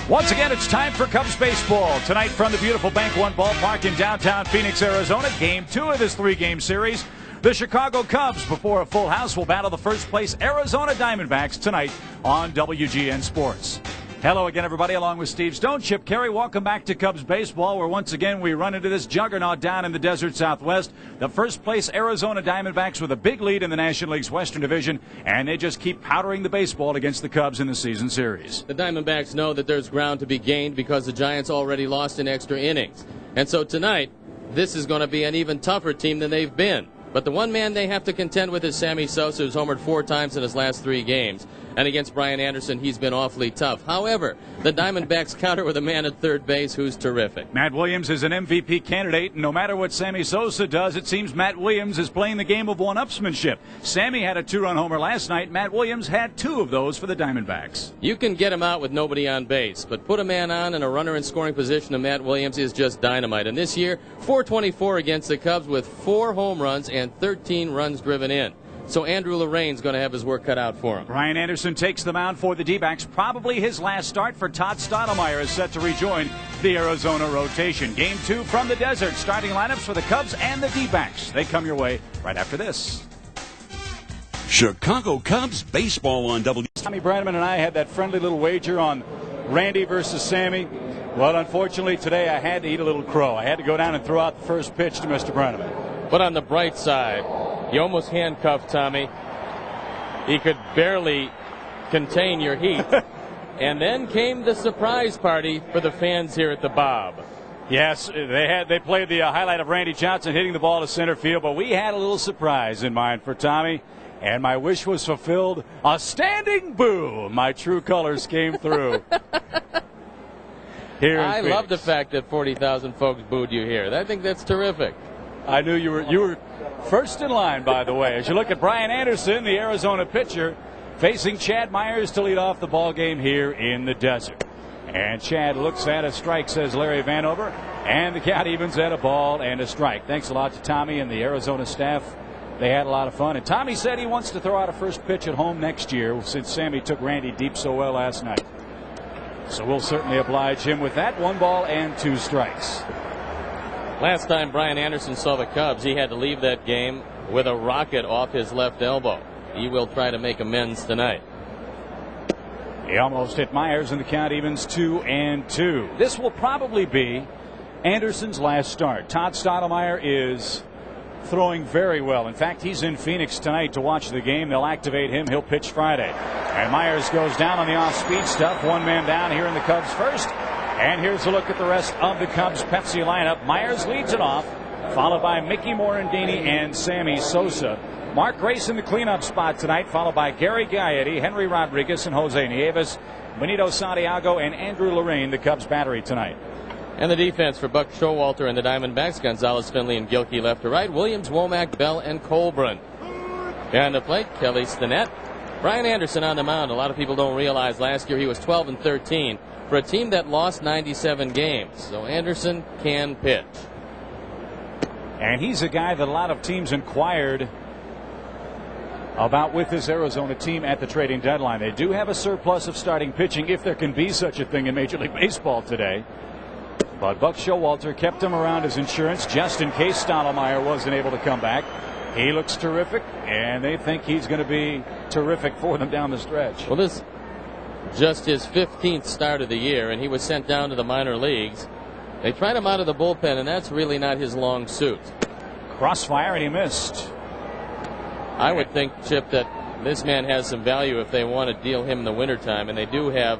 Once again, it's time for Cubs baseball. Tonight from the beautiful Bank One ballpark in downtown Phoenix, Arizona. Game 2 of this 3-game series. The Chicago Cubs, before a full house, will battle the first-place Arizona Diamondbacks tonight on WGN Sports. Hello again, everybody, along with Steve Stone, Chip Carey. Welcome back to Cubs baseball, where once again we run into this juggernaut down in the desert Southwest. The first-place Arizona Diamondbacks with a big lead in the National League's Western Division, and they just keep powdering the baseball against the Cubs in the season series. The Diamondbacks know that there's ground to be gained because the Giants already lost in extra innings. And so tonight, this is going to be an even tougher team than they've been. But the one man they have to contend with is Sammy Sosa, who's homered 4 times in his last 3 games. And against Brian Anderson, he's been awfully tough. However, the Diamondbacks counter with a man at third base who's terrific. Matt Williams is an MVP candidate, and no matter what Sammy Sosa does, it seems Matt Williams is playing the game of one-upsmanship. Sammy had a 2-run homer last night. Matt Williams had 2 of those for the Diamondbacks. You can get him out with nobody on base, but put a man on and a runner in scoring position of Matt Williams is just dynamite. And this year, .424 against the Cubs with 4 home runs and 13 runs driven in. So Andrew Lorraine's going to have his work cut out for him. Brian Anderson takes the mound for the D-backs. Probably his last start, for Todd Stottlemyre is set to rejoin the Arizona rotation. Game 2 from the desert. Starting lineups for the Cubs and the D-backs. They come your way right after this. Chicago Cubs baseball on W. Tommy Brannaman and I had that friendly little wager on Randy versus Sammy. Well, unfortunately, today I had to eat a little crow. I had to go down and throw out the first pitch to Mr. Brannaman. But on the bright side, you almost handcuffed Tommy. He could barely contain your heat. And then came the surprise party for the fans here at the Bob. Yes, they played the highlight of Randy Johnson hitting the ball to center field, but we had a little surprise in mind for Tommy, and my wish was fulfilled. A standing boo. My true colors came through. Here in Phoenix. Love the fact that 40,000 folks booed you here. I think that's terrific. I knew you were first in line, by the way. As you look at Brian Anderson, the Arizona pitcher, facing Chad Myers to lead off the ball game here in the desert. And Chad looks at a strike, says Larry Vanover, and the count evens at a ball and a strike. Thanks a lot to Tommy and the Arizona staff. They had a lot of fun. And Tommy said he wants to throw out a first pitch at home next year, since Sammy took Randy deep so well last night. So we'll certainly oblige him with that. 1 ball and 2 strikes. Last time Brian Anderson saw the Cubs, he had to leave that game with a rocket off his left elbow. He will try to make amends tonight. He almost hit Myers, and the count evens 2-2. This will probably be Anderson's last start. Todd Stottlemyre is throwing very well. In fact, he's in Phoenix tonight to watch the game. They'll activate him. He'll pitch Friday. And Myers goes down on the off-speed stuff. 1 man down here in the Cubs first. And here's a look at the rest of the Cubs Pepsi lineup. Myers leads it off, followed by Mickey Morandini and Sammy Sosa. Mark Grace in the cleanup spot tonight, followed by Gary Gaetti, Henry Rodriguez, and Jose Nieves, Benito Santiago, and Andrew Lorraine, the Cubs battery tonight. And the defense for Buck Showalter and the Diamondbacks: Gonzalez, Finley, and Gilkey left to right, Williams, Womack, Bell, and Colburn. Behind the plate, Kelly Stinnett. Brian Anderson on the mound. A lot of people don't realize last year he was 12-13 for a team that lost 97 games. So Anderson can pitch. And he's a guy that a lot of teams inquired about with this Arizona team at the trading deadline. They do have a surplus of starting pitching, if there can be such a thing in Major League Baseball today. But Buck Showalter kept him around as insurance just in case Stottlemyre wasn't able to come back. He looks terrific, and they think he's going to be terrific for them down the stretch. Well, this just his 15th start of the year, and he was sent down to the minor leagues. They tried him out of the bullpen, and that's really not his long suit. Crossfire, and he missed. I would think, Chip, that this man has some value if they want to deal him in the wintertime, and they do have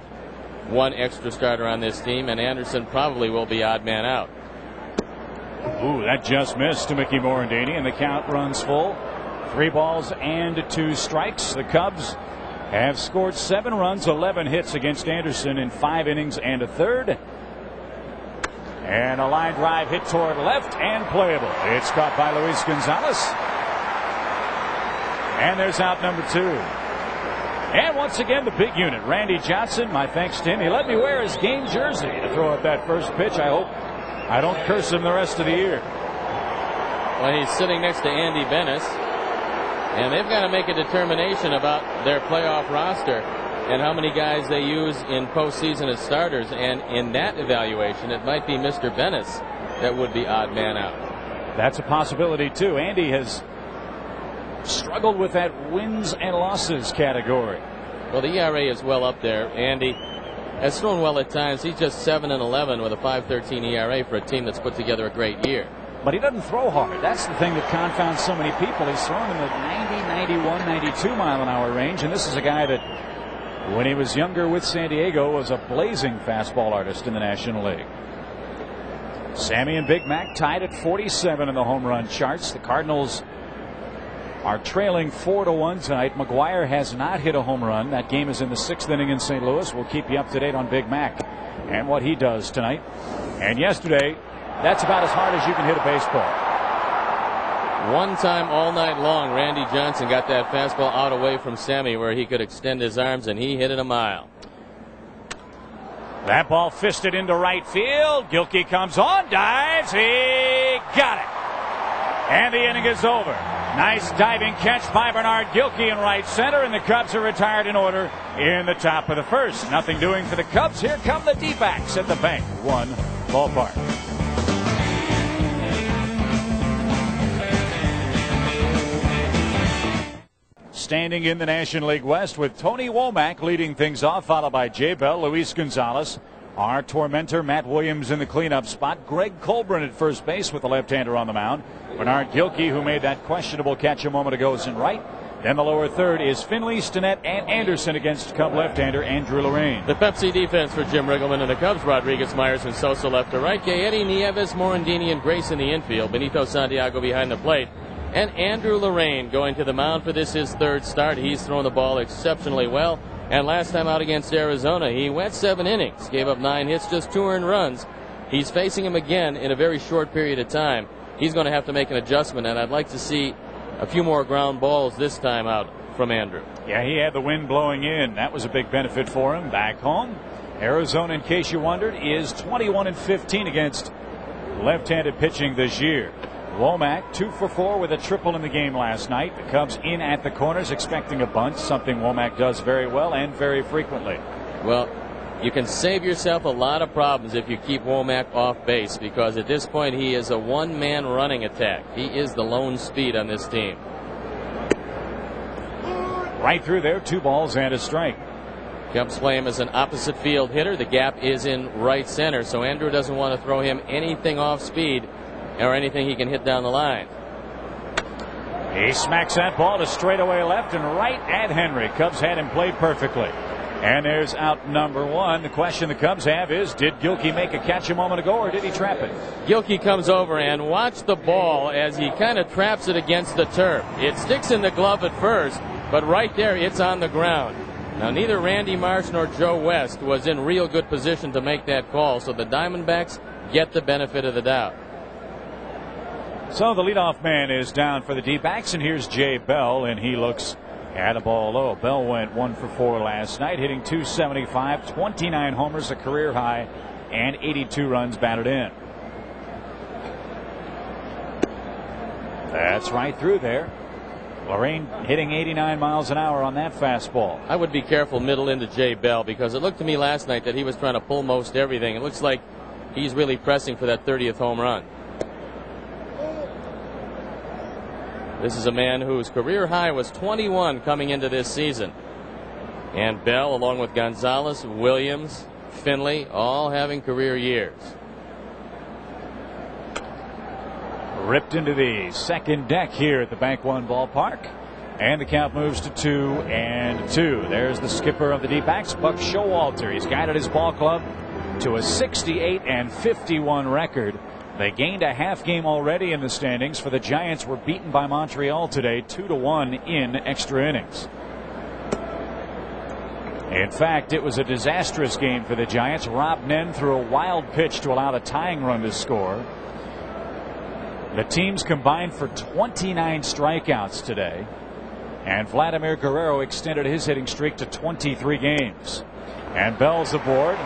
1 extra starter on this team, and Anderson probably will be odd man out. Ooh, that just missed to Mickey Morandini, and the count runs full. 3 balls and 2 strikes. The Cubs have scored 7 runs, 11 hits against Anderson in 5 innings and a third. And a line drive hit toward left and playable. It's caught by Luis Gonzalez. And there's out number 2. And once again, the big unit, Randy Johnson. My thanks to him. He let me wear his game jersey to throw out that first pitch. I hope I don't curse him the rest of the year. Well, he's sitting next to Andy Bennis, and they've got to make a determination about their playoff roster. and how many guys they use in postseason as starters. And in that evaluation, it might be Mr. Bennis that would be odd man out. That's a possibility, too. Andy has struggled with that wins and losses category. Well, the ERA is well up there. Andy has thrown well at times. He's just 7-11 with a 5.13 ERA for a team that's put together a great year. But he doesn't throw hard. That's the thing that confounds so many people. He's thrown in the 90, 91, 92 mile an hour range. And this is a guy that, when he was younger with San Diego, was a blazing fastball artist in the National League. Sammy and Big Mac tied at 47 in the home run charts. The Cardinals are trailing 4-1 tonight. McGuire has not hit a home run. That game is in the 6th inning in St. Louis. We'll keep you up to date on Big Mac and what he does tonight. And yesterday, that's about as hard as you can hit a baseball. One time all night long, Randy Johnson got that fastball out away from Sammy where he could extend his arms, and he hit it a mile. That ball fisted into right field. Gilkey comes on, dives. He got it. And the inning is over. Nice diving catch by Bernard Gilkey in right center, and the Cubs are retired in order in the top of the first. Nothing doing for the Cubs. Here come the D-backs at the Bank One ballpark. Standing in the National League West with Tony Womack leading things off, followed by Jay Bell, Luis Gonzalez, our tormentor Matt Williams in the cleanup spot, Greg Colburn at first base with the left-hander on the mound, Bernard Gilkey, who made that questionable catch a moment ago, is in right. Then the lower third is Finley, Stinnett, and Anderson against Cub left-hander Andrew Lorraine. The Pepsi defense for Jim Riggleman and the Cubs, Rodriguez, Myers, and Sosa left to right. Eddie Nieves, Morandini, and Grace in the infield. Benito Santiago behind the plate. And Andrew Lorraine going to the mound for this his third start. He's thrown the ball exceptionally well. And last time out against Arizona, he went 7 innings, gave up 9 hits, just 2 earned runs. He's facing him again in a very short period of time. He's going to have to make an adjustment, and I'd like to see a few more ground balls this time out from Andrew. Yeah, he had the wind blowing in. That was a big benefit for him. Back home, Arizona, in case you wondered, is 21-15 against left-handed pitching this year. Womack 2 for 4 with a triple in the game last night. The Cubs in at the corners expecting a bunt, something Womack does very well and very frequently. Well, you can save yourself a lot of problems if you keep Womack off base, because at this point he is a one-man running attack. He is the lone speed on this team. Right through there, 2 balls and a strike. Cubs play him as an opposite field hitter. The gap is in right center, so Andrew doesn't want to throw him anything off speed or anything he can hit down the line. He smacks that ball to straightaway left and right at Henry. Cubs had him played perfectly. And there's out number 1. The question the Cubs have is, did Gilkey make a catch a moment ago, or did he trap it? Gilkey comes over and watch the ball as he kind of traps it against the turf. It sticks in the glove at first, but right there it's on the ground. Now, neither Randy Marsh nor Joe West was in real good position to make that call, so the Diamondbacks get the benefit of the doubt. So the leadoff man is down for the D-backs, and here's Jay Bell, and he looks at a ball low. Bell went 1 for 4 last night, hitting .275, 29 homers, a career high, and 82 runs batted in. That's right through there. Lorraine hitting 89 miles an hour on that fastball. I would be careful middle into Jay Bell, because it looked to me last night that he was trying to pull most everything. It looks like he's really pressing for that 30th home run. This is a man whose career high was 21 coming into this season. And Bell, along with Gonzalez, Williams, Finley, all having career years. Ripped into the second deck here at the Bank One ballpark. And the count moves to 2-2. There's the skipper of the D-backs, Buck Showalter. He's guided his ball club to a 68-51 record. They gained a half game already in the standings, for the Giants were beaten by Montreal today 2-1 in extra innings. In fact, it was a disastrous game for the Giants. Rob Nen threw a wild pitch to allow a tying run to score. The teams combined for 29 strikeouts today, and Vladimir Guerrero extended his hitting streak to 23 games. And Bell's aboard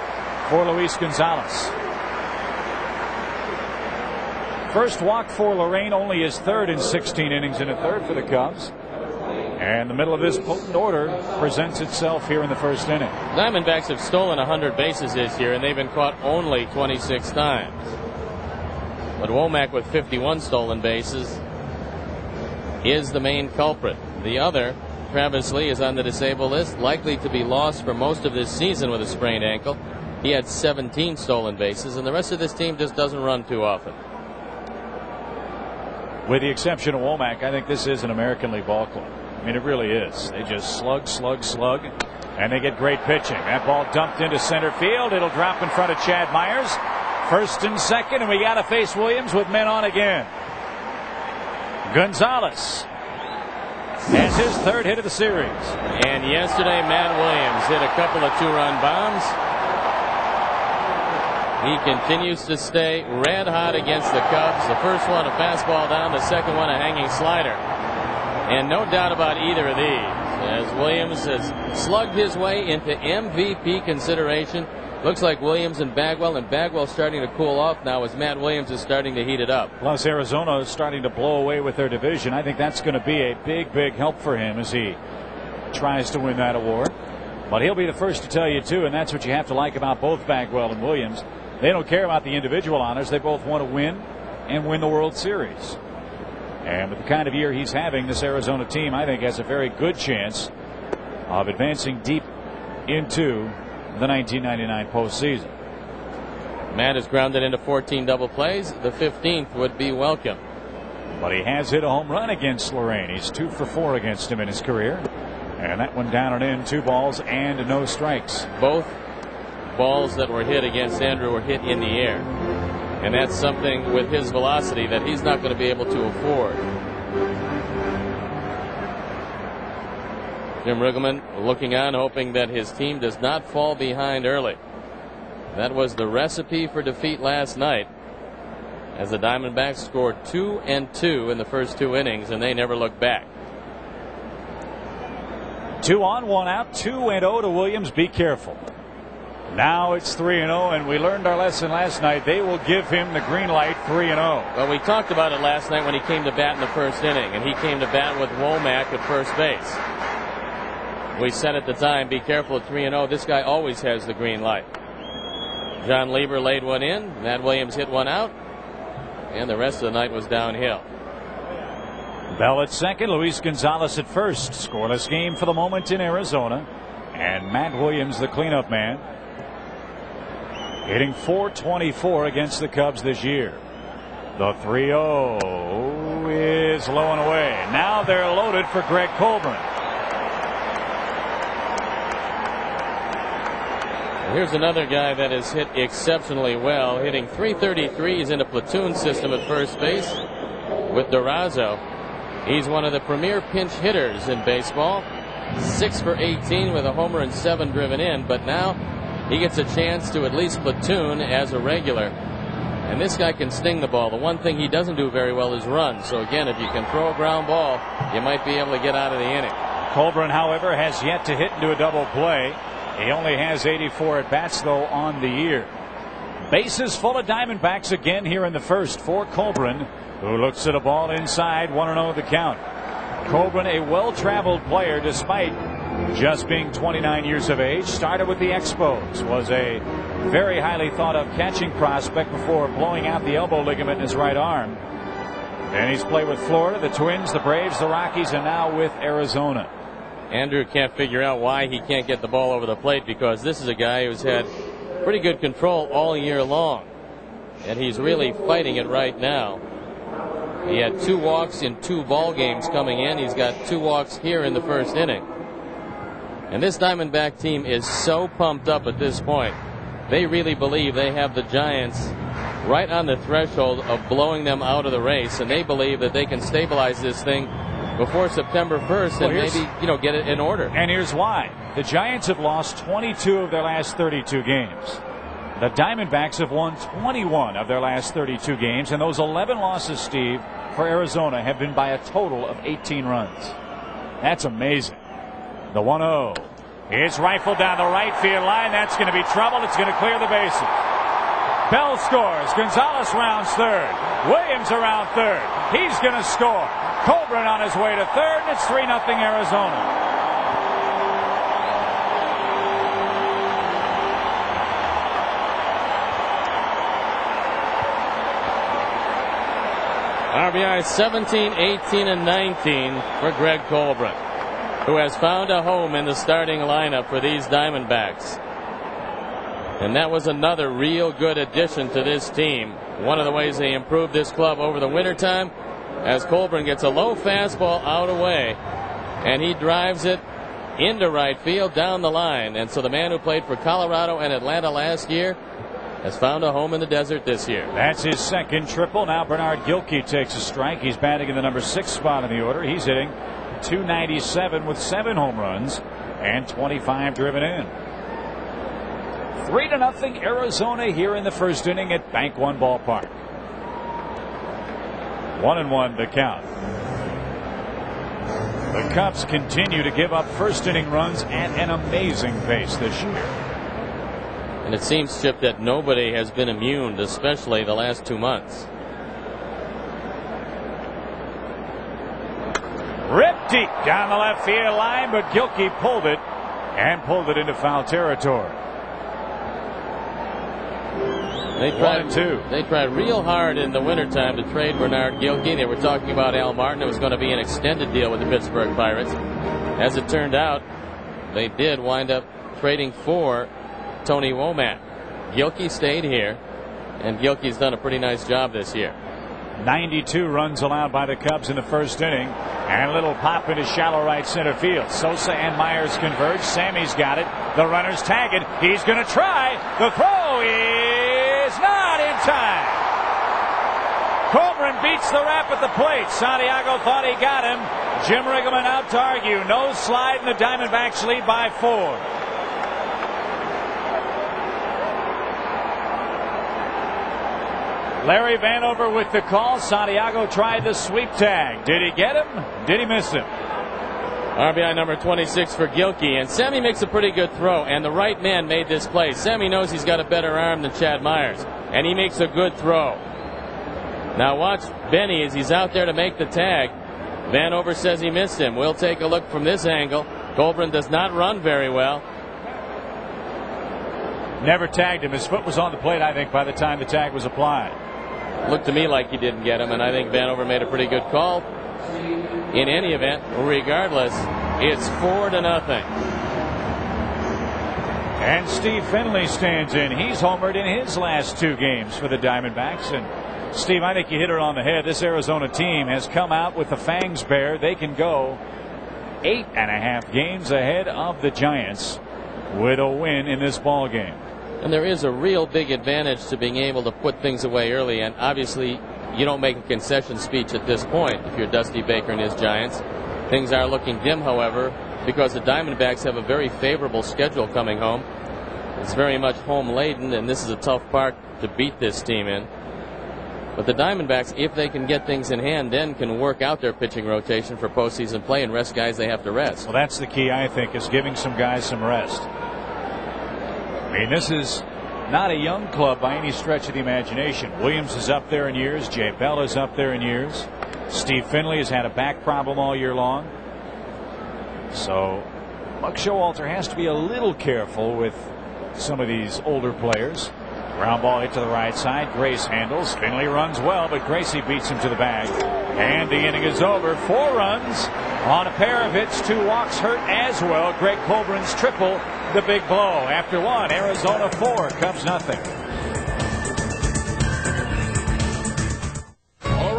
for Luis Gonzalez. First walk for Lorraine, only his 3rd in 16 innings and a third for the Cubs. And the middle of this potent order presents itself here in the first inning. Diamondbacks have stolen 100 bases this year, and they've been caught only 26 times. But Womack, with 51 stolen bases, is the main culprit. The other, Travis Lee, is on the disabled list, likely to be lost for most of this season with a sprained ankle. He had 17 stolen bases, and the rest of this team just doesn't run too often. With the exception of Womack, I think this is an American League ball club. I mean, it really is. They just slug, and they get great pitching. That ball dumped into center field. It'll drop in front of Chad Myers. First and second, and we got to face Williams with men on again. Gonzalez has his third hit of the series. And yesterday, Matt Williams hit a couple of two-run bombs. He continues to stay red hot against the Cubs. The first one, a fastball down. The second one, a hanging slider. And no doubt about either of these, as Williams has slugged his way into MVP consideration. Looks like Williams and Bagwell starting to cool off now as Matt Williams is starting to heat it up. Plus, Arizona is starting to blow away with their division. I think that's going to be a big help for him as he tries to win that award. But he'll be the first to tell you, too, and that's what you have to like about both Bagwell and Williams. They don't care about the individual honors. They both want to win and win the World Series. And with the kind of year he's having, this Arizona team, I think, has a very good chance of advancing deep into the 1999 postseason. Matt has grounded into 14 double plays. The 15th would be welcome. But he has hit a home run against Lorraine. He's 2 for 4 against him in his career. And that one down and in, 2 balls and no strikes. Both balls that were hit against Andrew were hit in the air. And that's something with his velocity that he's not going to be able to afford. Jim Riggleman looking on, hoping that his team does not fall behind early. That was the recipe for defeat last night, as the Diamondbacks scored 2 and 2 in the first 2 innings, and they never looked back. 2 on, 1 out, 2-0 to Williams. Be careful. Now it's 3-0, and we learned our lesson last night. They will give him the green light, 3-0. Well, we talked about it last night when he came to bat in the first inning, and he came to bat with Womack at first base. We said at the time, be careful at 3-0. This guy always has the green light. John Lieber laid one in. Matt Williams hit one out, and the rest of the night was downhill. Bell at second, Luis Gonzalez at first. Scoreless game for the moment in Arizona, and Matt Williams, the cleanup man, hitting .424 against the Cubs this year. The 3-0 is low and away. Now they're loaded for Greg Colburn. Here's another guy that has hit exceptionally well, hitting .333. He's in a platoon system at first base with Durazo. He's one of the premier pinch hitters in baseball. 6 for 18 with a homer and 7 driven in, but now he gets a chance to at least platoon as a regular. And this guy can sting the ball. The one thing he doesn't do very well is run. So again, if you can throw a ground ball, you might be able to get out of the inning. Colburn, however, has yet to hit into a double play. He only has 84 at bats, though, on the year. Bases full of Diamondbacks again here in the first for Colburn, who looks at a ball inside, 1-0 the count. Colburn, a well-traveled player despite just being 29 years of age. Started with the Expos, was a very highly thought of catching prospect before blowing out the elbow ligament in his right arm. And he's played with Florida, the Twins, the Braves, the Rockies, and now with Arizona. Andrew can't figure out why he can't get the ball over the plate, because this is a guy who's had pretty good control all year long, and he's really fighting it right now. He had 2 walks in 2 ball games coming in. He's got 2 walks here in the first inning. And this Diamondback team is so pumped up at this point. They really believe they have the Giants right on the threshold of blowing them out of the race, and they believe that they can stabilize this thing before September 1st and maybe, get it in order. And here's why. The Giants have lost 22 of their last 32 games. The Diamondbacks have won 21 of their last 32 games, and those 11 losses, Steve, for Arizona have been by a total of 18 runs. That's amazing. The 1-0 is rifled down the right field line. That's going to be trouble. It's going to clear the bases. Bell scores. Gonzalez rounds third. Williams around third. He's going to score. Colburn on his way to third, and it's 3-0 Arizona. RBI 17, 18, and 19 for Greg Colburn, who has found a home in the starting lineup for these Diamondbacks. And that was another real good addition to this team. One of the ways they improved this club over the wintertime, as Colburn gets a low fastball out away, and he drives it into right field down the line. And so the man who played for Colorado and Atlanta last year has found a home in the desert this year. That's his second triple. Now Bernard Gilkey takes a strike. He's batting in the number 6 spot in the order. He's hitting .297 with 7 home runs and 25 driven in. 3-0 Arizona here in the first inning at Bank One Ballpark. 1-1 the count. The Cubs continue to give up first inning runs at an amazing pace this year. And it seems, Chip, that nobody has been immune, especially the last 2 months. Ripped deep down the left field line, but Gilkey pulled it into foul territory. They tried real hard in the wintertime to trade Bernard Gilkey. They were talking about Al Martin. It was going to be an extended deal with the Pittsburgh Pirates. As it turned out, they did wind up trading for Tony Womack. Gilkey stayed here, and Gilkey's done a pretty nice job this year. 92 runs allowed by the Cubs in the first inning, and a little pop into shallow right center field. Sosa and Myers converge. Sammy's got it. The runner's tagging. He's going to try. The throw is not in time. Colburn beats the rap at the plate. Santiago thought he got him. Jim Riggleman out to argue. No slide, and the Diamondbacks lead by 4. Larry Vanover with the call. Santiago tried the sweep tag. Did he get him? Did he miss him? RBI number 26 for Gilkey, and Sammy makes a pretty good throw, and the right man made this play. Sammy knows he's got a better arm than Chad Myers, and he makes a good throw. Now watch Benny as he's out there to make the tag. Vanover says he missed him. We'll take a look from this angle. Colburn does not run very well. Never tagged him. His foot was on the plate, I think, by the time the tag was applied. Looked to me like he didn't get him, and I think Vanover made a pretty good call. In any event, regardless, it's 4-0. And Steve Finley stands in. He's homered in his last 2 games for the Diamondbacks. And Steve, I think you hit it on the head. This Arizona team has come out with the fangs bare. They can go 8.5 games ahead of the Giants with a win in this ball game. And there is a real big advantage to being able to put things away early, and obviously you don't make a concession speech at this point if you're Dusty Baker and his Giants. Things are looking dim, however, because the Diamondbacks have a very favorable schedule coming home. It's very much home laden, and this is a tough park to beat this team in. But the Diamondbacks, if they can get things in hand, then can work out their pitching rotation for postseason play and rest guys they have to rest. Well, that's the key, I think, is giving some guys some rest. I mean, this is not a young club by any stretch of the imagination. Williams is up there in years. Jay Bell is up there in years. Steve Finley has had a back problem all year long. So Buck Showalter has to be a little careful with some of these older players. Ground ball hit to the right side. Grace handles. Finley runs well, but Gracie beats him to the bag. And the inning is over. 4 runs on a pair of hits. 2 walks hurt as well. Greg Colburn's triple, the big blow. After 1, Arizona 4, Cubs nothing.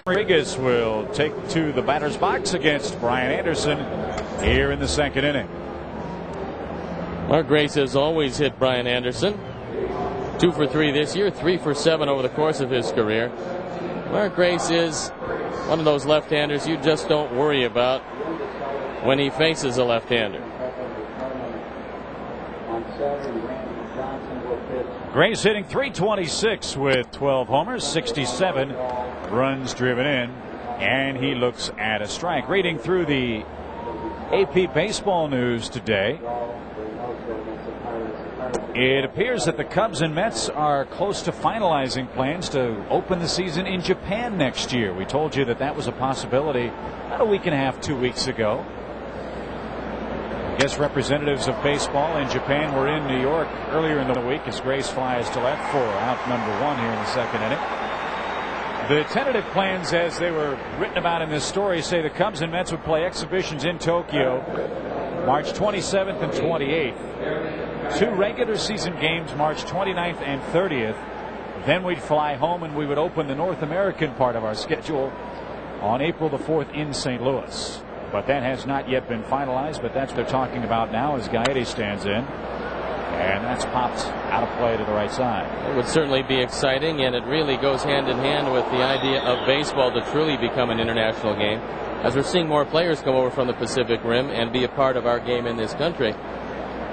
Rodriguez will take to the batter's box against Brian Anderson here in the second inning. Mark Grace has always hit Brian Anderson. 2 for 3 this year, 3 for 7 over the course of his career. Mark Grace is one of those left-handers you just don't worry about when he faces a left-hander. Grace hitting .326 with 12 homers, 67 runs driven in, and he looks at a strike. Reading through the AP baseball news today, It appears that the Cubs and Mets are close to finalizing plans to open the season in Japan next year. We told you that that was a possibility about a week and a half, 2 weeks ago. I guess representatives of baseball in Japan were in New York earlier in the week as Grace flies to left for out number 1 here in the second inning. The tentative plans, as they were written about in this story, say the Cubs and Mets would play exhibitions in Tokyo March 27th and 28th. 2 regular season games March 29th and 30th. Then we'd fly home and we would open the North American part of our schedule on April the 4th in St. Louis. But that has not yet been finalized, but that's what they're talking about now as Gaetti stands in. And that's popped out of play to the right side. It would certainly be exciting, and it really goes hand in hand with the idea of baseball to truly become an international game. As we're seeing more players come over from the Pacific Rim and be a part of our game in this country,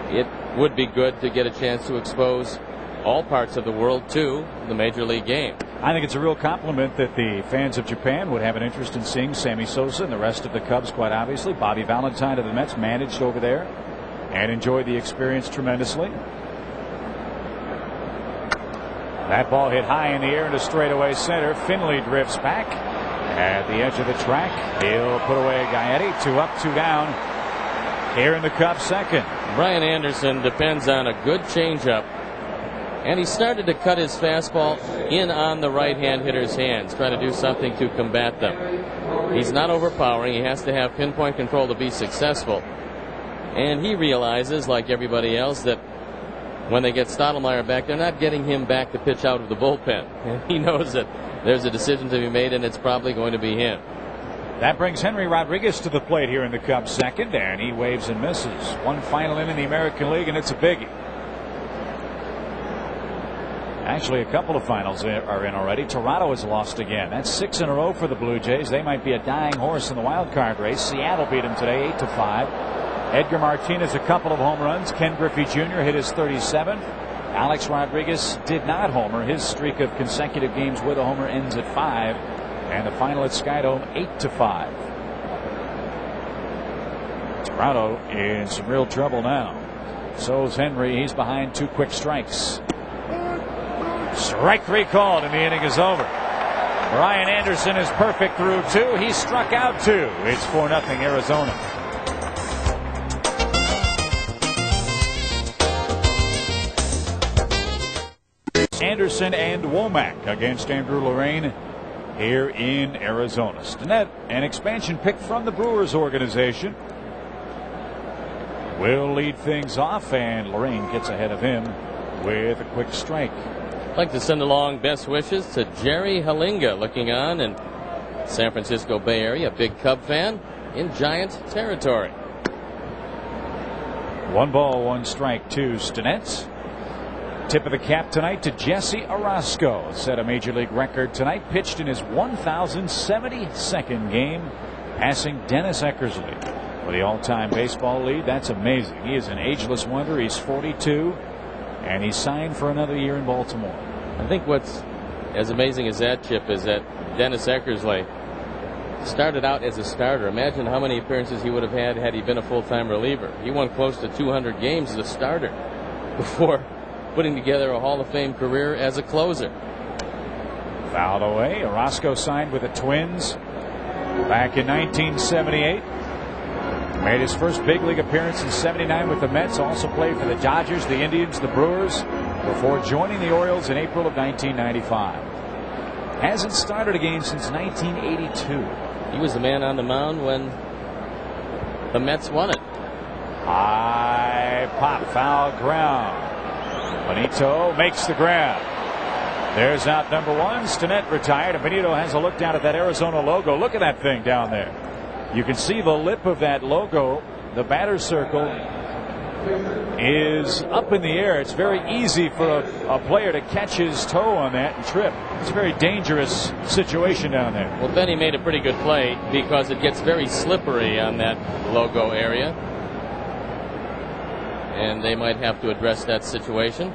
it would be good to get a chance to expose all parts of the world to the Major League game. I think it's a real compliment that the fans of Japan would have an interest in seeing Sammy Sosa and the rest of the Cubs, quite obviously. Bobby Valentine of the Mets managed over there and enjoyed the experience tremendously. That ball hit high in the air into straightaway center. Finley drifts back at the edge of the track. He'll put away Gaetti. 2 up, 2 down here in the Cubs second. Brian Anderson depends on a good changeup, and he started to cut his fastball in on the right-hand hitter's hands, trying to do something to combat them. He's not overpowering. He has to have pinpoint control to be successful. And he realizes, like everybody else, that when they get Stottlemyre back, they're not getting him back to pitch out of the bullpen. And he knows that there's a decision to be made, and it's probably going to be him. That brings Henry Rodriguez to the plate here in the Cubs second, and he waves and misses. One final inning in the American League, and it's a biggie. Actually, a couple of finals are in already. Toronto has lost again. That's 6 in a row for the Blue Jays. They might be a dying horse in the wild card race. Seattle beat them today 8-5. Edgar Martinez a couple of home runs. Ken Griffey Jr. hit his 37th. Alex Rodriguez did not homer. His streak of consecutive games with a homer ends at 5. And the final at Skydome 8-5. Toronto in some real trouble now. So's Henry. He's behind 2 quick strikes. Strike 3 called, and the inning is over. Brian Anderson is perfect through 2. He struck out 2. It's 4-0 Arizona. Anderson and Womack against Andrew Lorraine here in Arizona. Stinnett, an expansion pick from the Brewers organization, will lead things off, and Lorraine gets ahead of him with a quick strike. I'd like to send along best wishes to Jerry Halinga, looking on in San Francisco Bay Area, a big Cub fan in Giant territory. 1 ball, 1 strike to Stinnett. Tip of the cap tonight to Jesse Orosco. Set a major league record tonight. Pitched in his 1,072nd game, passing Dennis Eckersley for the all-time baseball lead. That's amazing. He is an ageless wonder. He's 42, and he's signed for another year in Baltimore. I think what's as amazing as that, Chip, is that Dennis Eckersley started out as a starter. Imagine how many appearances he would have had he been a full-time reliever. He won close to 200 games as a starter before putting together a Hall of Fame career as a closer. Fouled away. Orosco signed with the Twins back in 1978. Made his first big league appearance in '79 with the Mets. Also played for the Dodgers, the Indians, the Brewers, before joining the Orioles in April of 1995. Hasn't started a game since 1982. He was the man on the mound when the Mets won it. High pop, foul ground. Benito makes the grab. There's out number 1. Stinnett retired, and Benito has a look down at that Arizona logo. Look at that thing down there. You can see the lip of that logo. The batter's circle is up in the air. It's very easy for a player to catch his toe on that and trip. It's a very dangerous situation down there. Well, Benny made a pretty good play because it gets very slippery on that logo area, and they might have to address that situation.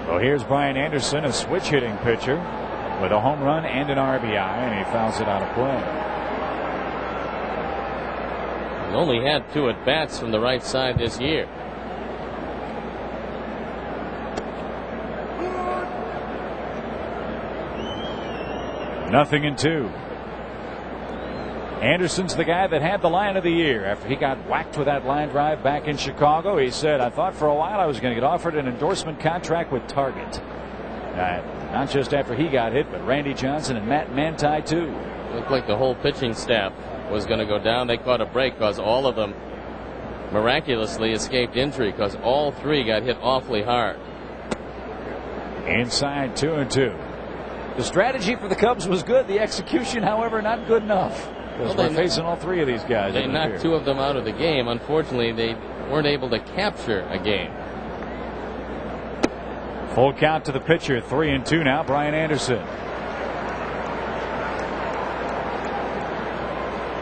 Well, here's Brian Anderson, a switch hitting pitcher with a home run and an RBI, and he fouls it out of play. He only had 2 at bats from the right side this year. 0-2. Anderson's the guy that had the line of the year after he got whacked with that line drive back in Chicago. He said, I thought for a while I was going to get offered an endorsement contract with Target. Not just after he got hit, but Randy Johnson and Matt Manti too. Looked like the whole pitching staff was going to go down. They caught a break because all of them miraculously escaped injury because all three got hit awfully hard. Inside 2-2. The strategy for the Cubs was good. The execution, however, not good enough. Because we're facing all three of these guys. They knocked two of them out of the game. Unfortunately, they weren't able to capture a game. Full count to the pitcher. 3-2 now. Brian Anderson.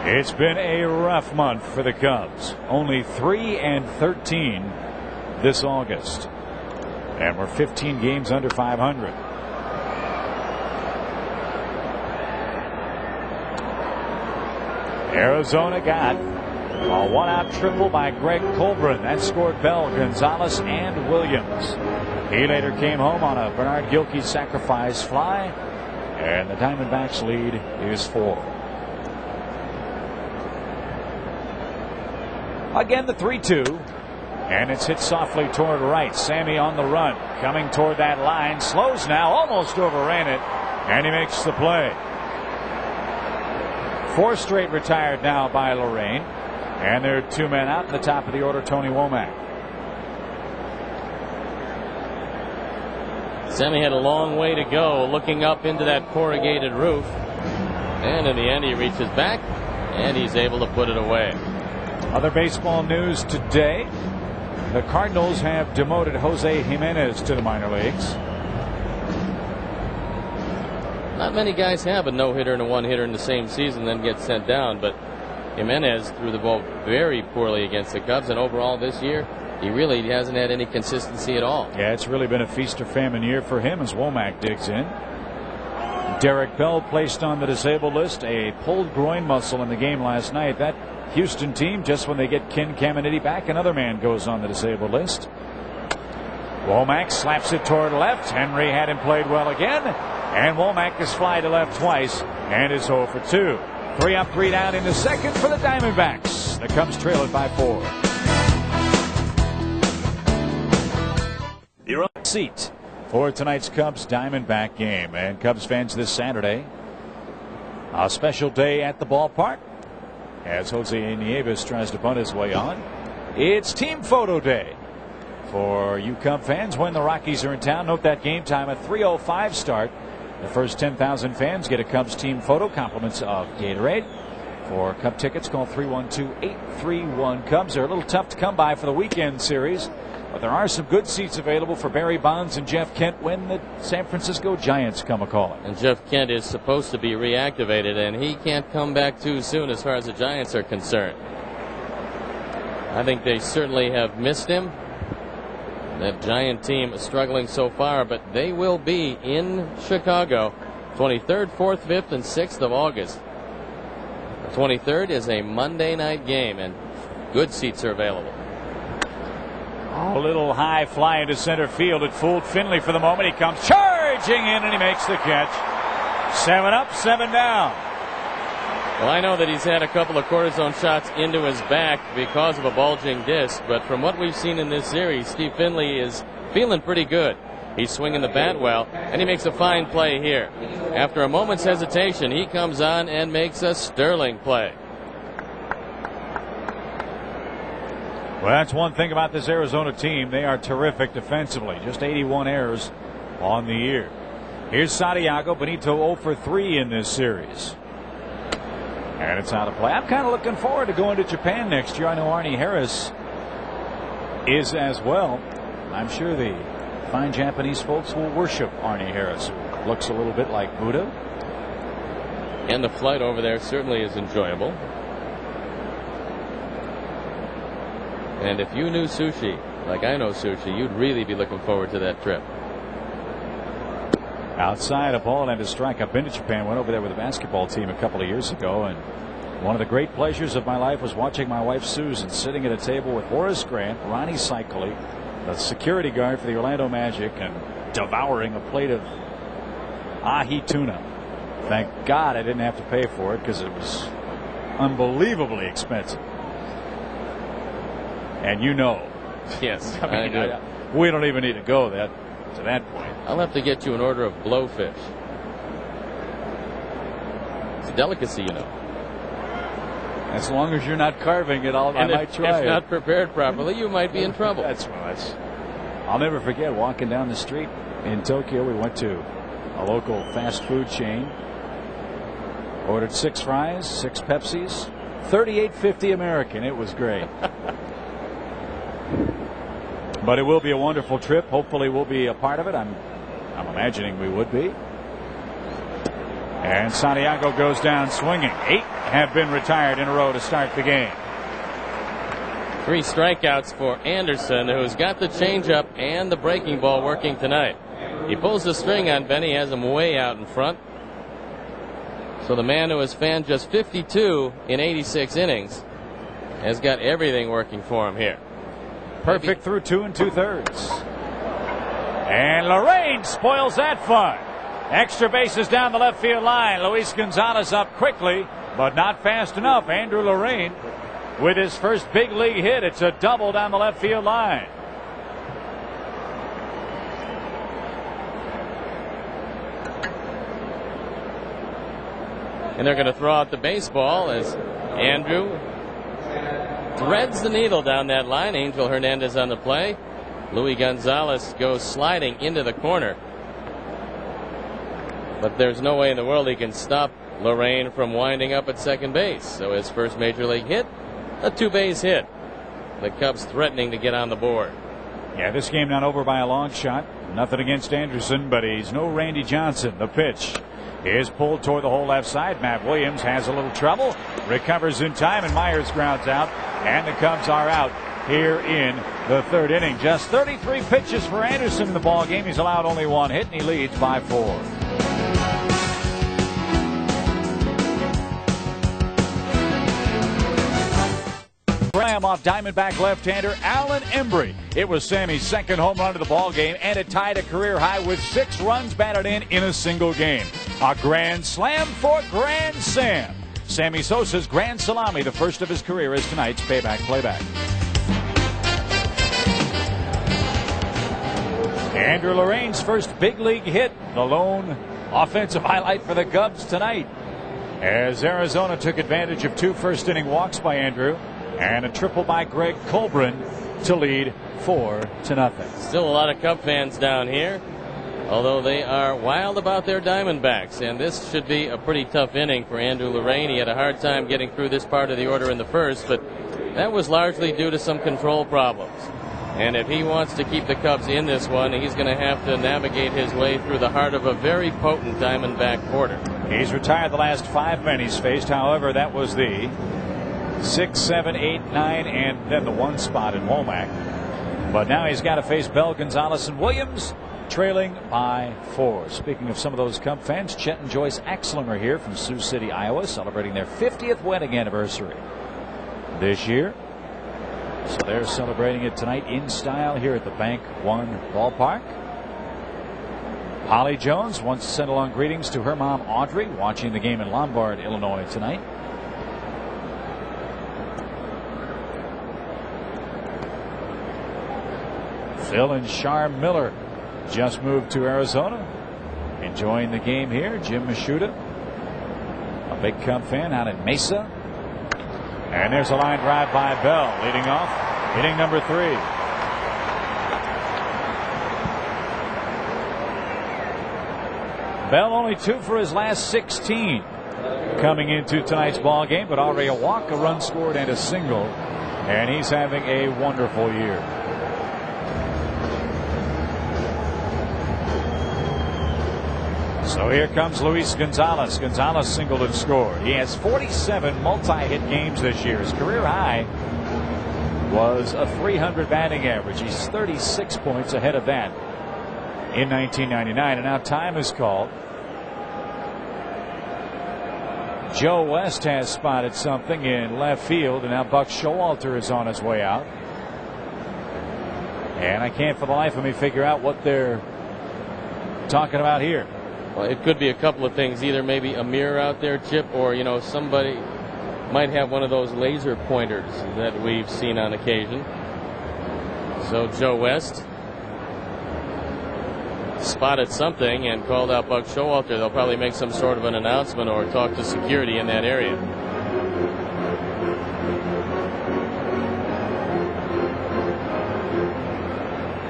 It's been a rough month for the Cubs. Only 3-13 this August. And we're 15 games under 500. Arizona got a one-out triple by Greg Colburn. That scored Bell, Gonzalez, and Williams. He later came home on a Bernard Gilkey sacrifice fly. And the Diamondbacks lead is 4. Again, the 3-2. And it's hit softly toward right. Sammy on the run. Coming toward that line. Slows now. Almost overran it. And he makes the play. 4 straight retired now by Lorraine. And there are 2 men out in the top of the order. Tony Womack. Sammy had a long way to go looking up into that corrugated roof. And in the end, he reaches back and he's able to put it away. Other baseball news today. The Cardinals have demoted Jose Jimenez to the minor leagues. Not many guys have a no-hitter and a one-hitter in the same season then get sent down, but Jimenez threw the ball very poorly against the Cubs, and overall this year he really hasn't had any consistency at all. Yeah, it's really been a feast or famine year for him as Womack digs in. Derek Bell placed on the disabled list, a pulled groin muscle in the game last night. That Houston team, just when they get Ken Caminiti back, another man goes on the disabled list. Womack slaps it toward left. Henry had him played well again. And Womack is fly to left twice and is 0 for 2. 3 up, 3 down in the second for the Diamondbacks. The Cubs trail it by 4. You're on seat for tonight's Cubs Diamondback game. And Cubs fans, this Saturday, a special day at the ballpark as Jose Nieves tries to bunt his way on. It's team photo day for you Cub fans when the Rockies are in town. Note that game time, a 3:05 start. The first 10,000 fans get a Cubs team photo, compliments of Gatorade. For Cub tickets, call 312-831-CUBS. They're a little tough to come by for the weekend series, but there are some good seats available for Barry Bonds and Jeff Kent when the San Francisco Giants come a-calling. And Jeff Kent is supposed to be reactivated, and he can't come back too soon as far as the Giants are concerned. I think they certainly have missed him. That Giant team is struggling so far, but they will be in Chicago 23rd, 4th, 5th, and 6th of August. The 23rd is a Monday night game, and good seats are available. A little high fly into center field. It fooled Finley for the moment. He comes charging in, and he makes the catch. 7 up, 7 down. Well, I know that he's had a couple of cortisone shots into his back because of a bulging disc, but from what we've seen in this series, Steve Finley is feeling pretty good. He's swinging the bat well, and he makes a fine play here. After a moment's hesitation, he comes on and makes a sterling play. Well, that's one thing about this Arizona team. They are terrific defensively. Just 81 errors on the year. Here's Santiago. Benito 0 for 3 in this series. And it's out of play. I'm kind of looking forward to going to Japan next year. I know Arnie Harris is as well. I'm sure the fine Japanese folks will worship Arnie Harris, who looks a little bit like Buddha. And the flight over there certainly is enjoyable. And if you knew sushi, like I know sushi, you'd really be looking forward to that trip. Outside a ball and a strike. I've been to Japan, went over there with a basketball team a couple of years ago, and one of the great pleasures of my life was watching my wife Susan sitting at a table with Horace Grant, Ronnie Cycli, the security guard for the Orlando Magic, and devouring a plate of ahi tuna. Thank God I didn't have to pay for it because it was unbelievably expensive. And you know. Yes, I mean, we don't even need to go to that point. I'll have to get you an order of blowfish. It's a delicacy, you know. As long as you're not carving it, I might try it. If not prepared properly, you might be in trouble. I'll never forget walking down the street in Tokyo. We went to a local fast food chain. Ordered 6 fries, 6 Pepsis, $38.50 American. It was great. But it will be a wonderful trip. Hopefully we'll be a part of it. I'm imagining we would be. And Santiago goes down swinging. 8 have been retired in a row to start the game. 3 strikeouts for Anderson, who's got the changeup and the breaking ball working tonight. He pulls the string on Benny, has him way out in front. So the man who has fanned just 52 in 86 innings has got everything working for him here. Perfect through 2 2/3. And Lorraine spoils that fun. Extra bases down the left field line. Luis Gonzalez up quickly, but not fast enough. Andrew Lorraine with his first big league hit. It's a double down the left field line. And they're going to throw out the baseball as Andrew threads the needle down that line. Angel Hernandez on the play. Luis Gonzalez goes sliding into the corner. But there's no way in the world he can stop Lorraine from winding up at second base. So his first major league hit, a 2-base hit. The Cubs threatening to get on the board. Yeah, this game not over by a long shot. Nothing against Anderson, but he's no Randy Johnson. The pitch is pulled toward the whole left side. Matt Williams has a little trouble, recovers in time, and Myers grounds out, and the Cubs are out here in the 3rd inning. Just 33 pitches for Anderson in the ball game. He's allowed only 1 hit, and he leads by 4. Off Diamondback left-hander Alan Embry. It was Sammy's second home run of the ball game, and it tied a career high with 6 runs batted in a single game. A grand slam for Grand Sam. Sammy Sosa's grand salami, the first of his career, is tonight's payback playback. Andrew Lorraine's first big league hit, the lone offensive highlight for the Cubs tonight, as Arizona took advantage of 2 first-inning walks by Andrew and a triple by Greg Colbrin to lead 4-0. Still a lot of Cub fans down here, although they are wild about their Diamondbacks. And this should be a pretty tough inning for Andrew Lorraine. He had a hard time getting through this part of the order in the first, but that was largely due to some control problems. And if he wants to keep the Cubs in this one, he's going to have to navigate his way through the heart of a very potent Diamondback quarter. He's retired the last 5 men he's faced. However, that was the 6, 7, 8, 9, and then the 1 spot in Womack. But now he's got to face Bell, Gonzalez, and Williams, trailing by 4. Speaking of some of those Cub fans, Chet and Joyce Axlum are here from Sioux City, Iowa, celebrating their 50th wedding anniversary this year. So they're celebrating it tonight in style here at the Bank One ballpark. Holly Jones wants to send along greetings to her mom, Audrey, watching the game in Lombard, Illinois tonight. Phil and Char Miller just moved to Arizona, enjoying the game here. Jim Mashuda, a big Cub fan out in Mesa. And there's a line drive by Bell, leading off inning number 3. Bell only 2 for his last 16 coming into tonight's ball game, but already a walk, a run scored, and a single, and he's having a wonderful year. So here comes Luis Gonzalez. Gonzalez singled and scored. He has 47 multi-hit games this year. His career high was a .300 batting average. He's 36 points ahead of that in 1999. And now time is called. Joe West has spotted something in left field, and now Buck Showalter is on his way out. And I can't for the life of me figure out what they're talking about here. Well, it could be a couple of things. Either maybe a mirror out there, Chip, or, you know, somebody might have one of those laser pointers that we've seen on occasion. So Joe West spotted something and called out Buck Showalter. They'll probably make some sort of an announcement or talk to security in that area.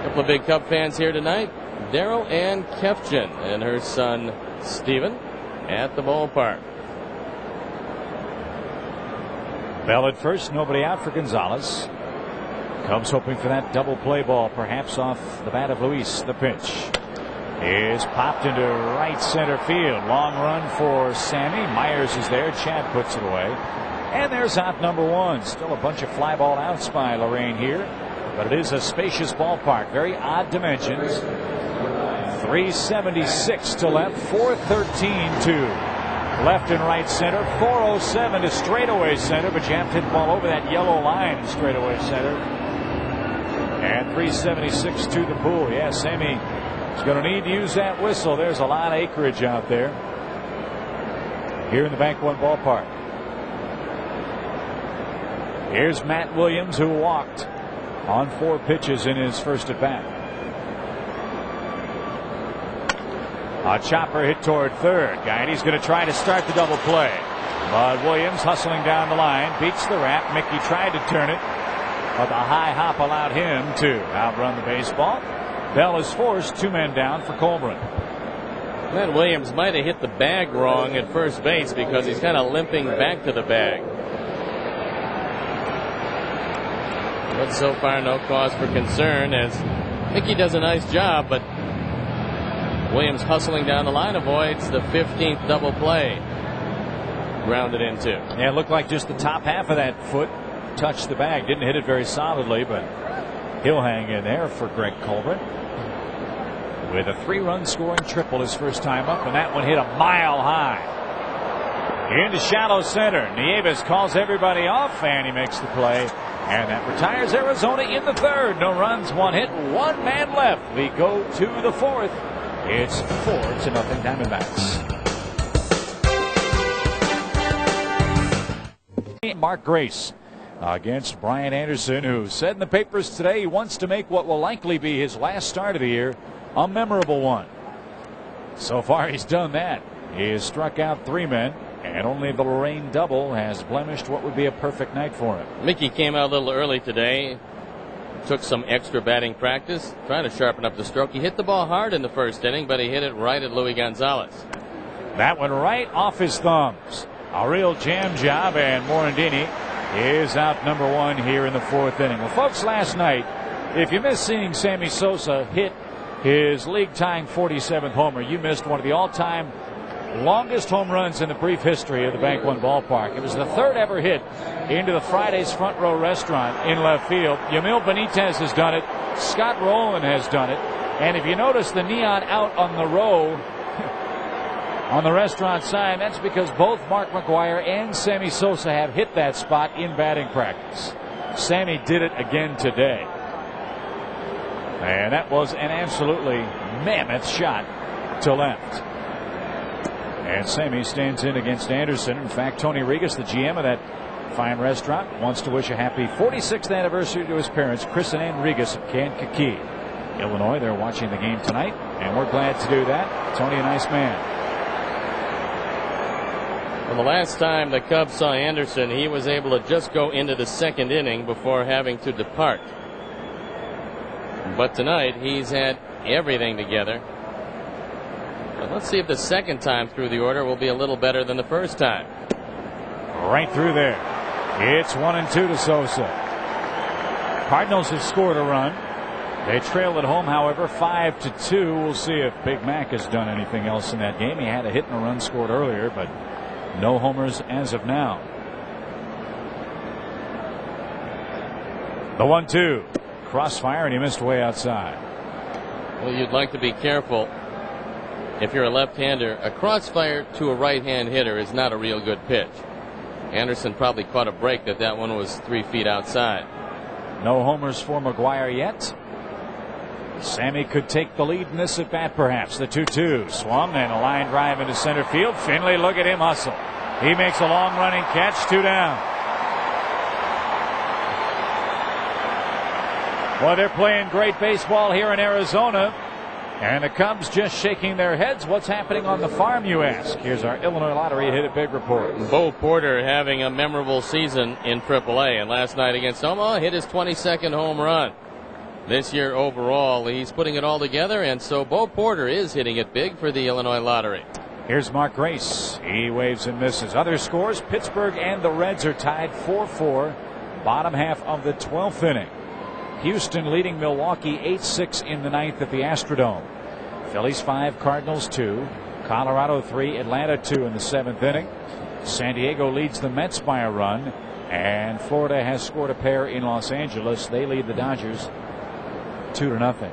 A couple of big Cub fans here tonight. Daryl Ann Kefchen and her son Stephen at the ballpark. Bell at first, nobody out for Gonzalez. Cubs hoping for that double play ball, perhaps off the bat of Luis. The pitch is popped into right center field. Long run for Sammy. Myers is there. Chad puts it away. And there's out number one. Still a bunch of fly ball outs by Lorraine here. But it is a spacious ballpark. Very odd dimensions. 376 to left. 413 to left and right center. 407 to straightaway center. But you have to hit the ball over that yellow line in straightaway center. And 376 to the pool. Yeah, Sammy is going to need to use that whistle. There's a lot of acreage out there here in the Bank One ballpark. Here's Matt Williams, who walked on 4 pitches in his first at bat. A chopper hit toward third. Guide's going to try to start the double play. But Williams hustling down the line, beats the wrap. Mickey tried to turn it, but the high hop allowed him to outrun the baseball. Bell is forced, 2 men down for Colburn. Matt Williams might have hit the bag wrong at first base because he's kind of limping back to the bag. But so far, no cause for concern as Mickey does a nice job, but Williams hustling down the line avoids the 15th double play. Grounded into. Yeah, it looked like just the top half of that foot touched the bag. Didn't hit it very solidly, but he'll hang in there for Greg Colburn. With a 3-run scoring triple his first time up, and that one hit a mile high. Into shallow center. Nieves calls everybody off, and he makes the play. And that retires Arizona in the third. No runs, 1 hit, 1 man left. We go to the fourth. It's 4-0 Diamondbacks. Mark Grace against Brian Anderson, who said in the papers today he wants to make what will likely be his last start of the year a memorable one. So far he's done that. He has struck out 3 men, and only the Lorraine double has blemished what would be a perfect night for him. Mickey came out a little early today. Took some extra batting practice, trying to sharpen up the stroke. He hit the ball hard in the first inning, but he hit it right at Luis Gonzalez. That one right off his thumbs. A real jam job, and Morandini is out number 1 here in the 4th inning. Well, folks, last night, if you missed seeing Sammy Sosa hit his league-tying 47th homer, you missed one of the all-time longest home runs in the brief history of the Bank One ballpark. It was the 3rd ever hit into the Friday's Front Row restaurant in left field. Yamil Benitez has done it. Scott Rowland has done it. And if you notice the neon out on the row on the restaurant sign, that's because both Mark McGwire and Sammy Sosa have hit that spot in batting practice. Sammy did it again today. And that was an absolutely mammoth shot to left. And Sammy stands in against Anderson. In fact, Tony Regas, the GM of that fine restaurant, wants to wish a happy 46th anniversary to his parents, Chris and Ann Regas of Kankakee, Illinois. They're watching the game tonight, and we're glad to do that. Tony, a nice man. Well, the last time the Cubs saw Anderson, he was able to just go into the 2nd inning before having to depart. But tonight, he's had everything together. But let's see if the second time through the order will be a little better than the first time. Right through there. It's 1-2 to Sosa. Cardinals have scored a run. They trail at home, however, 5-2. We'll see if Big Mac has done anything else in that game. He had a hit and a run scored earlier, but no homers as of now. The 1-2. Crossfire, and he missed way outside. Well, you'd like to be careful. If you're a left-hander, a crossfire to a right-hand hitter is not a real good pitch. Anderson probably caught a break that one was 3 feet outside. No homers for McGwire yet. Sammy could take the lead in this at bat, perhaps. The 2-2 swung and a line drive into center field. Finley, look at him hustle. He makes a long running catch. 2 down. Well, they're playing great baseball here in Arizona. And the Cubs just shaking their heads. What's happening on the farm, you ask? Here's our Illinois Lottery Hit It Big report. Bo Porter having a memorable season in AAA. And last night against Omaha hit his 22nd home run. This year overall, he's putting it all together. And so Bo Porter is hitting it big for the Illinois Lottery. Here's Mark Grace. He waves and misses. Other scores, Pittsburgh and the Reds are tied 4-4. Bottom half of the 12th inning. Houston leading Milwaukee 8-6 in the 9th at the Astrodome. Phillies 5, Cardinals 2, Colorado 3, Atlanta 2 in the 7th inning. San Diego leads the Mets by a run, and Florida has scored a pair in Los Angeles. They lead the Dodgers 2-0.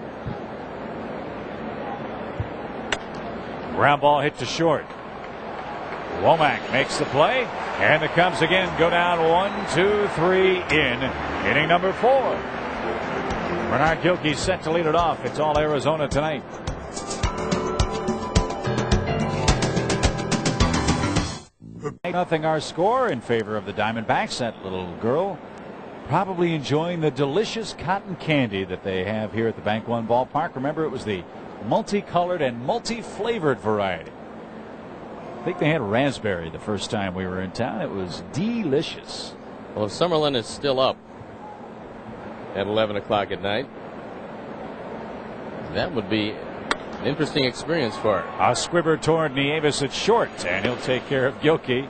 Ground ball hit to short. Womack makes the play, and the Cubs again go down 1, 2, 3 in inning number 4. Bernard Gilkey set to lead it off. It's all Arizona tonight. Nothing our score in favor of the Diamondbacks. That little girl probably enjoying the delicious cotton candy that they have here at the Bank One ballpark. Remember, it was the multicolored and multi-flavored variety. I think they had raspberry the first time we were in town. It was delicious. Well, if Summerlin is still up at 11 o'clock at night, that would be an interesting experience for her. A squibber toward Nieves at short, and he'll take care of Gilkey.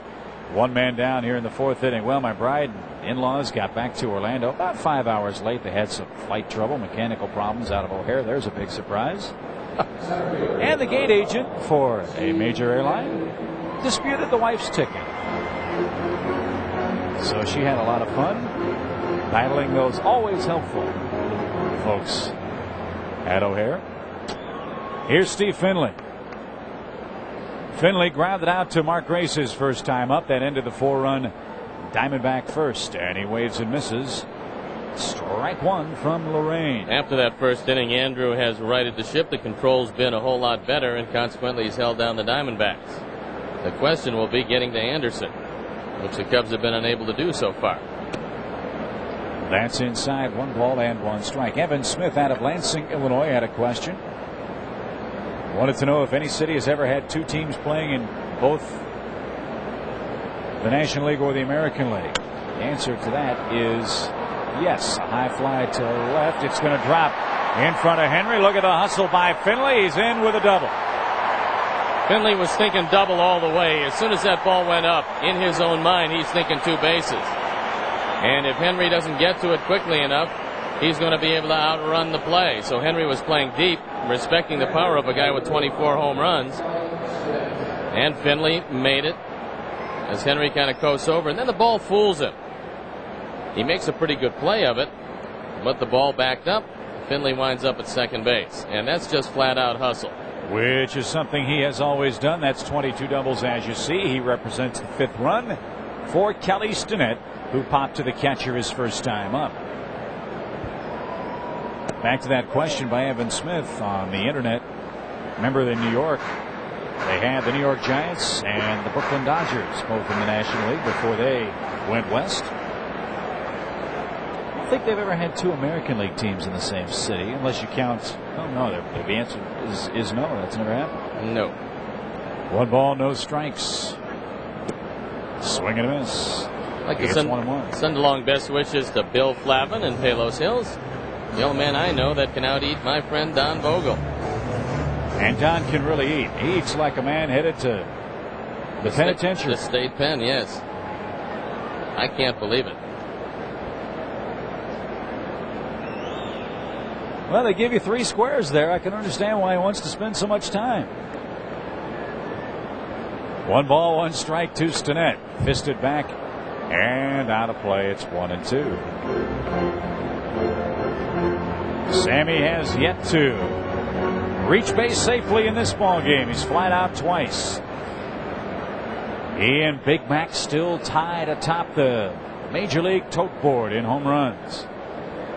One man down here in the 4th inning. Well, my bride and in-laws got back to Orlando about 5 hours late. They had some flight trouble, mechanical problems out of O'Hare. There's a big surprise. And the gate agent for a major airline disputed the wife's ticket. So she had a lot of fun battling those always helpful folks at O'Hare. Here's Steve Finley. Finley grounded out to Mark Grace's first time up. That ended the 4-run Diamondback first, and he waves and misses. Strike 1 from Lorraine. After that first inning, Andrew has righted the ship. The control's been a whole lot better, and consequently he's held down the Diamondbacks. The question will be getting to Anderson, which the Cubs have been unable to do so far. That's inside. 1 ball and 1 strike. Evan Smith out of Lansing, Illinois, had a question. Wanted to know if any city has ever had 2 teams playing in both the National League or the American League. The answer to that is yes. A high fly to left. It's going to drop in front of Henry. Look at the hustle by Finley. He's in with a double. Finley was thinking double all the way. As soon as that ball went up, in his own mind, he's thinking 2 bases. And if Henry doesn't get to it quickly enough, he's going to be able to outrun the play. So Henry was playing deep, respecting the power of a guy with 24 home runs. And Finley made it as Henry kind of coasts over. And then the ball fools him. He makes a pretty good play of it, but the ball backed up. Finley winds up at second base. And that's just flat out hustle. Which is something he has always done. That's 22 doubles, as you see. He represents the 5th run for Kelly Stinnett, who popped to the catcher his first time up. Back to that question by Evan Smith on the internet. Remember, in New York, they had the New York Giants and the Brooklyn Dodgers both in the National League before they went west. I don't think they've ever had 2 American League teams in the same city, unless you count. Oh no, the answer is no. That's never happened. No. 1 ball, no strikes. Swing and a miss. Like to send along best wishes to Bill Flavin in Palos Hills, the only man I know that can out-eat my friend Don Vogel. And Don can really eat. He eats like a man headed to the penitentiary. The state pen, yes. I can't believe it. Well, they give you 3 squares there. I can understand why he wants to spend so much time. 1 ball, 1 strike to Stinnett. Fisted back and out of play. It's 1-2. Sammy has yet to reach base safely in this ball game. He's flat out twice. He and Big Mac still tied atop the Major League tote board in home runs.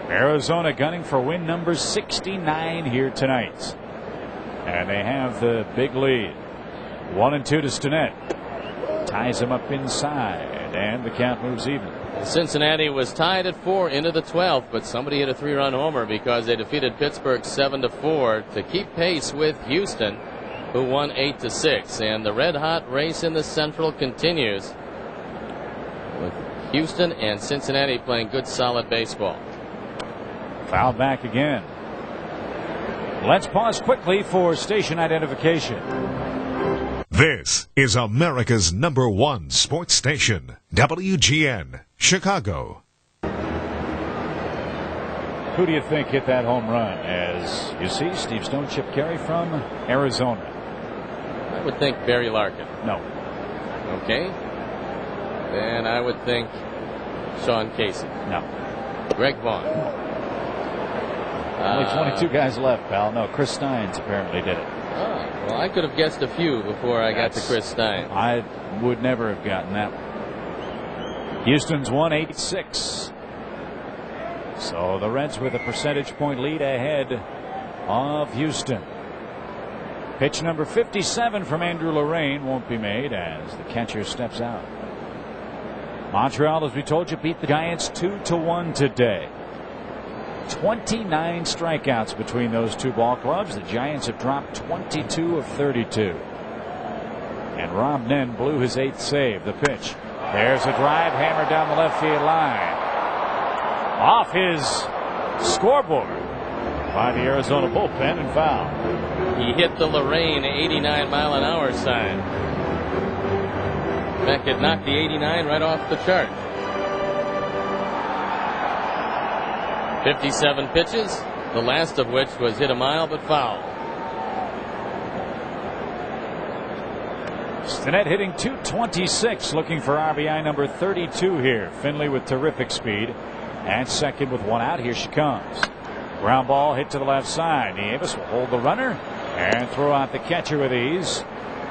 Arizona gunning for win number 69 here tonight. And they have the big lead. 1-2 to Stinnett. Ties him up inside, and the count moves even. Cincinnati was tied at 4 into the 12th, but somebody hit a 3-run homer because they defeated Pittsburgh 7-4 to keep pace with Houston, who won 8-6. And the red-hot race in the Central continues with Houston and Cincinnati playing good, solid baseball. Foul back again. Let's pause quickly for station identification. This is America's #1 sports station, WGN, Chicago. Who do you think hit that home run? As you see, Steve Stone, Chip Carey from Arizona. I would think Barry Larkin. No. Okay. Then I would think Sean Casey. No. Greg Vaughn. Only 22 guys left, pal. No, Chris Steins apparently did it. Well, I could have guessed a few before I got to Chris Stein. I would never have gotten that one. Houston's 186. So the Reds with a percentage point lead ahead of Houston. Pitch number 57 from Andrew Lorraine won't be made as the catcher steps out. Montreal, as we told you, beat the Giants 2-1 today. 29 strikeouts between those two ball clubs. The Giants have dropped 22 of 32. And Rob Nen blew his 8th save. The pitch. There's a drive hammered down the left field line. Off his scoreboard by the Arizona bullpen and foul. He hit the Lorraine 89-mile-an-hour sign. In fact, it knocked the 89 right off the chart. 57 pitches, the last of which was hit a mile but foul. Stinnett hitting .226, looking for RBI number 32 here. Finley with terrific speed. At second with one out. Here she comes. Ground ball hit to the left side. Nieves will hold the runner and throw out the catcher with ease.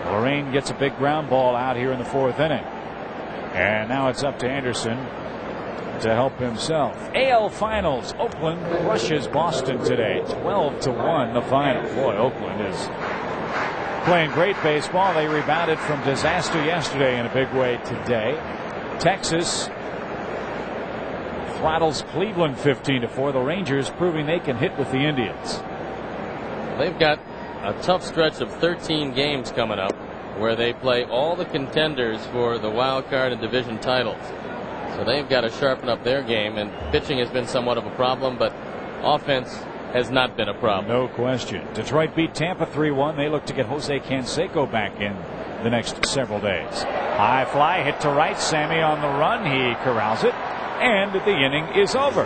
Lorraine gets a big ground ball out here in the 4th inning. And now it's up to Anderson to help himself. AL Finals. Oakland crushes Boston today. 12-1 the final. Boy, Oakland is playing great baseball. They rebounded from disaster yesterday in a big way today. Texas throttles Cleveland 15-4. The Rangers proving they can hit with the Indians. They've got a tough stretch of 13 games coming up where they play all the contenders for the wild card and division titles. So they've got to sharpen up their game, and pitching has been somewhat of a problem, but offense has not been a problem. No question. Detroit beat Tampa 3-1. They look to get Jose Canseco back in the next several days. High fly hit to right. Sammy on the run. He corrals it, and the inning is over.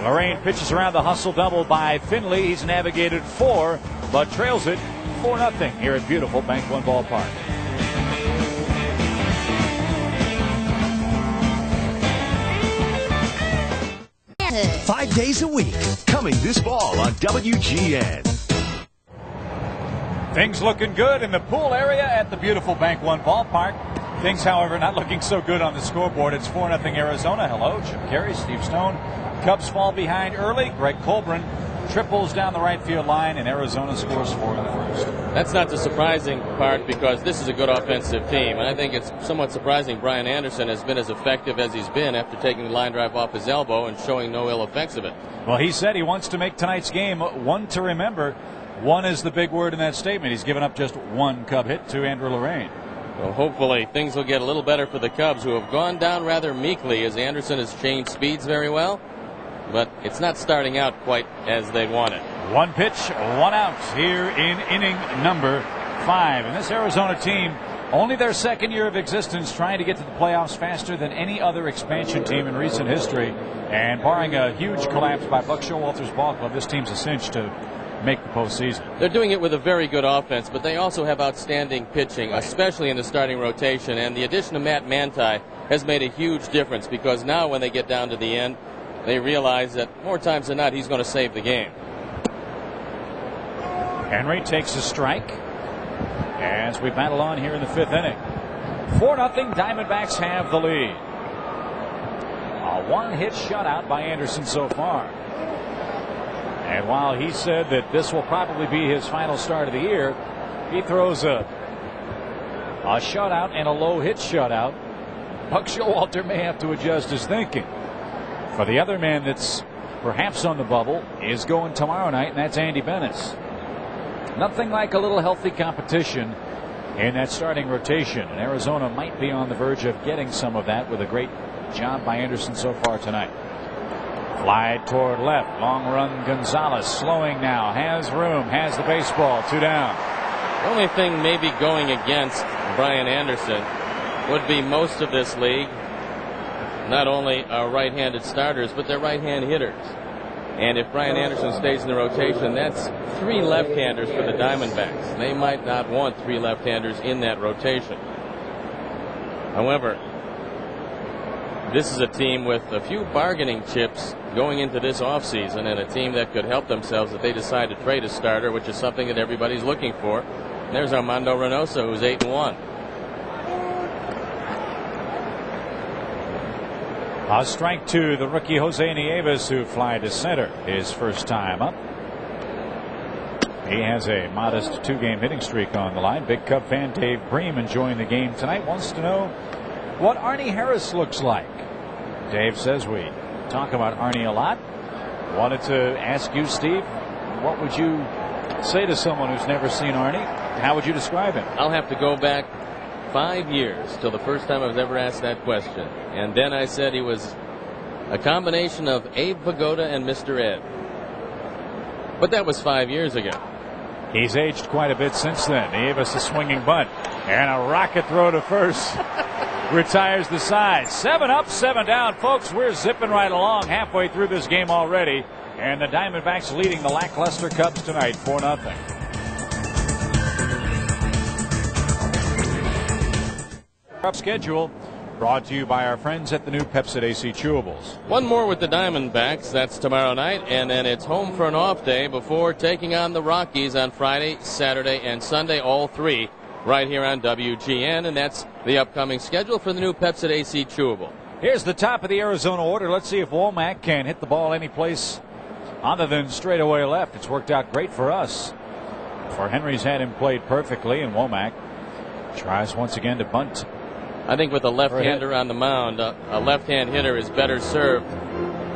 Lorraine pitches around the hustle double by Finley. He's navigated 4, but trails it 4-0 here at beautiful Bank One Ballpark. Five days a week, coming this fall on WGN. Things looking good in the pool area at the beautiful Bank One Ballpark. Things, however, not looking so good on the scoreboard. It's 4-0 Arizona. Hello, Chip Carey, Steve Stone. Cubs fall behind early. Greg Colburn triples down the right field line, and Arizona scores 4 in the first. That's not the surprising part because this is a good offensive team. And I think it's somewhat surprising Brian Anderson has been as effective as he's been after taking the line drive off his elbow and showing no ill effects of it. Well, he said he wants to make tonight's game one to remember. One is the big word in that statement. He's given up just 1 Cub hit to Andrew Lorraine. Well, hopefully things will get a little better for the Cubs, who have gone down rather meekly as Anderson has changed speeds very well. But it's not starting out quite as they wanted. 1 pitch, 1 out here in inning number 5. And this Arizona team, only their 2nd year of existence, trying to get to the playoffs faster than any other expansion team in recent history. And barring a huge collapse by Buck Showalter's ball club, this team's a cinch to make the postseason. They're doing it with a very good offense, but they also have outstanding pitching, especially in the starting rotation. And the addition of Matt Manti has made a huge difference because now when they get down to the end, they realize that more times than not he's going to save the game. Henry takes a strike as we battle on here in the 5th inning. 4-0 Diamondbacks have the lead. A 1-hit shutout by Anderson so far. And while he said that this will probably be his final start of the year, he throws a shutout and a low hit shutout. Buck Showalter may have to adjust his thinking. For the other man that's perhaps on the bubble is going tomorrow night, and that's Andy Bennis. Nothing like a little healthy competition in that starting rotation, and Arizona might be on the verge of getting some of that with a great job by Anderson so far tonight. Fly toward left, long run. Gonzalez slowing now, has room, has the baseball, 2 down. The only thing maybe going against Brian Anderson would be most of this league not only are right-handed starters, but they're right-hand hitters. And if Brian Anderson stays in the rotation, that's 3 left-handers for the Diamondbacks. They might not want 3 left-handers in that rotation. However, this is a team with a few bargaining chips going into this offseason, and a team that could help themselves if they decide to trade a starter, which is something that everybody's looking for. And there's Armando Reynoso, who's 8-1. A strike to the rookie Jose Nieves, who fly to center his first time up. He has a modest 2-game hitting streak on the line. Big Cub fan Dave Bream enjoying the game tonight wants to know what Arnie Harris looks like. Dave says we talk about Arnie a lot. Wanted to ask you, Steve, what would you say to someone who's never seen Arnie? How would you describe him? I'll have to go back 5 years till the first time I was ever asked that question. And then I said he was a combination of Abe Vigoda and Mr. Ed. But that was 5 years ago. He's aged quite a bit since then. Nieves a swinging bunt and a rocket throw to first. Retires the side. 7 up, 7 down, folks. We're zipping right along halfway through this game already. And the Diamondbacks leading the lackluster Cubs tonight 4-0. Up schedule brought to you by our friends at the new Pepsi AC Chewables. One more with the Diamondbacks. That's tomorrow night, and then it's home for an off day before taking on the Rockies on Friday, Saturday, and Sunday, all 3 right here on WGN, and that's the upcoming schedule for the new Pepsi AC Chewable. Here's the top of the Arizona order. Let's see if Womack can hit the ball any place other than straightaway left. It's worked out great for us. For Henry's had him played perfectly, and Womack tries once again to bunt. I think with a left-hander on the mound, a left-hand hitter is better served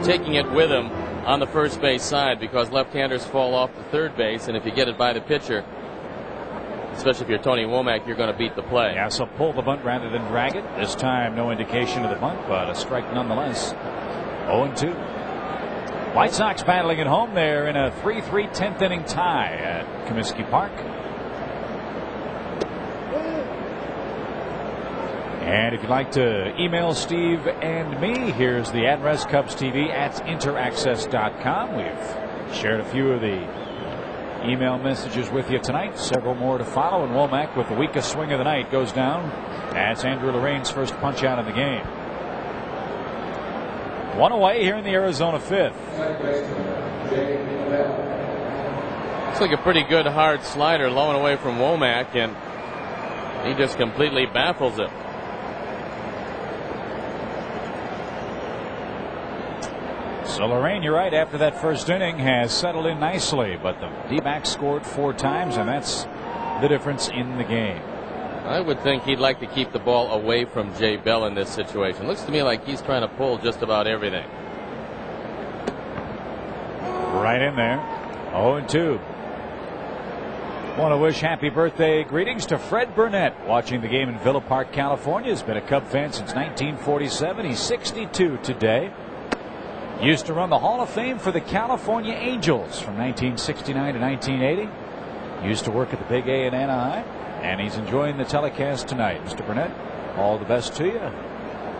taking it with him on the first base side, because left-handers fall off the third base, and if you get it by the pitcher, especially if you're Tony Womack, you're going to beat the play. Yeah, so pull the bunt rather than drag it. This time no indication of the bunt, but a strike nonetheless. 0-2. White Sox battling at home there in a 3-3 10th inning tie at Comiskey Park. And if you'd like to email Steve and me, here's the address, CubsTV@interaccess.com. We've shared a few of the email messages with you tonight. Several more to follow. And Womack, with the weakest swing of the night, goes down. That's Andrew Lorraine's first punch out of the game. 1 away here in the Arizona 5th. Looks like a pretty good hard slider low and away from Womack, and he just completely baffles it. So Lorraine, you're right, after that first inning has settled in nicely, but the D-backs scored 4 times, and that's the difference in the game. I would think he'd like to keep the ball away from Jay Bell in this situation. Looks to me like he's trying to pull just about everything. Right in there. 0-2. Want to wish happy birthday greetings to Fred Burnett, watching the game in Villa Park, California. Has been a Cub fan since 1947. He's 62 today. Used to run the Hall of Fame for the California Angels from 1969 to 1980. Used to work at the Big A in Anaheim, and he's enjoying the telecast tonight. Mr. Burnett, all the best to you.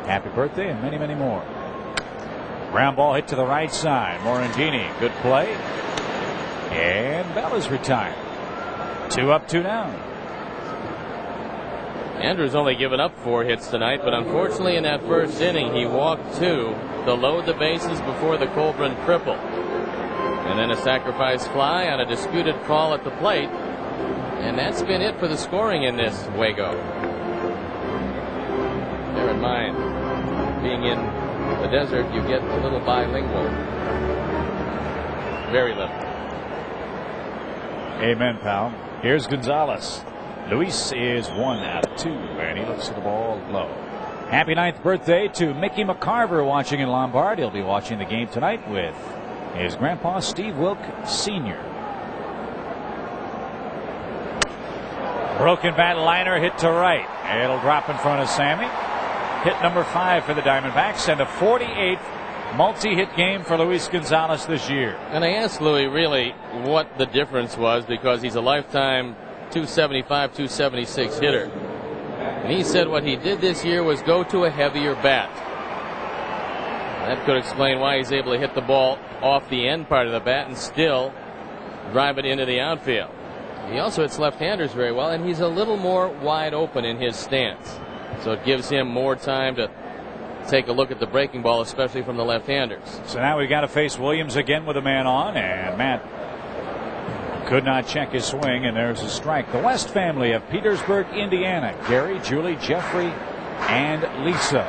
Happy birthday and many, many more. Ground ball hit to the right side. Morandini, good play. And Bell is retired. 2 up, 2 down. Andrew's only given up 4 hits tonight, but unfortunately in that first inning he walked 2 to load the bases before the Colburn triple. And then a sacrifice fly on a disputed call at the plate. And that's been it for the scoring in this Wago. Bear in mind, being in the desert, you get a little bilingual. Very little. Amen, pal. Here's Gonzalez. Luis is 1 out of 2, and he looks at the ball low. Happy 9th birthday to Mickey McCarver watching in Lombard. He'll be watching the game tonight with his grandpa, Steve Wilk Sr. Broken bat liner hit to right. It'll drop in front of Sammy. Hit number 5 for the Diamondbacks and a 48th multi-hit game for Luis Gonzalez this year. And I asked Louis really what the difference was, because he's a lifetime 275, 276 hitter. And he said what he did this year was go to a heavier bat. That could explain why he's able to hit the ball off the end part of the bat and still drive it into the outfield. He also hits left-handers very well, and he's a little more wide open in his stance. So it gives him more time to take a look at the breaking ball, especially from the left-handers. So now we've got to face Williams again with a man on, and Matt could not check his swing, and there's a strike. The West family of Petersburg, Indiana, Gary, Julie, Jeffrey, and Lisa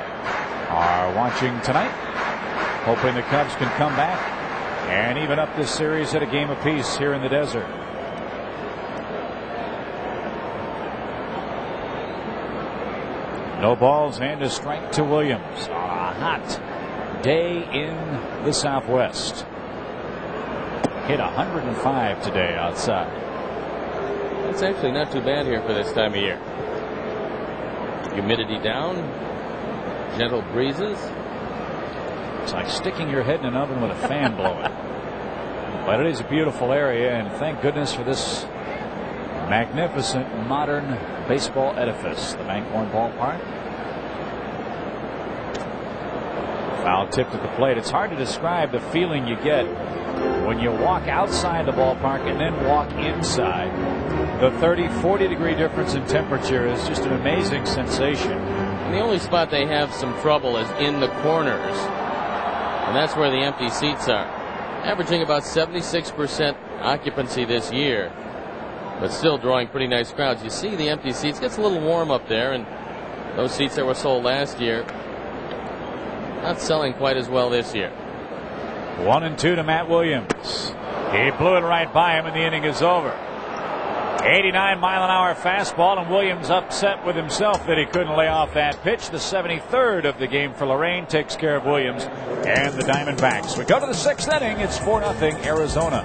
are watching tonight, hoping the Cubs can come back and even up this series at a game apiece here in the desert. No balls and a strike to Williams on a hot day in the Southwest. Hit 105 today outside. That's actually not too bad here for this time of year. Humidity down, gentle breezes. It's like sticking your head in an oven with a fan blowing. But it is a beautiful area, and thank goodness for this magnificent modern baseball edifice, the Bank One Ballpark. Foul tipped at the plate. It's hard to describe the feeling you get when you walk outside the ballpark and then walk inside. The 30-40 degree difference in temperature is just an amazing sensation. And the only spot they have some trouble is in the corners, and that's where the empty seats are. Averaging about 76% occupancy this year, but still drawing pretty nice crowds. You see the empty seats. Gets a little warm up there, and those seats that were sold last year not selling quite as well this year. 1-2 to Matt Williams. He blew it right by him, and the inning is over. 89-mile-an-hour fastball, and Williams upset with himself that he couldn't lay off that pitch. The 73rd of the game for Lorraine takes care of Williams and the Diamondbacks. We go to the 6th inning. It's 4-0 Arizona.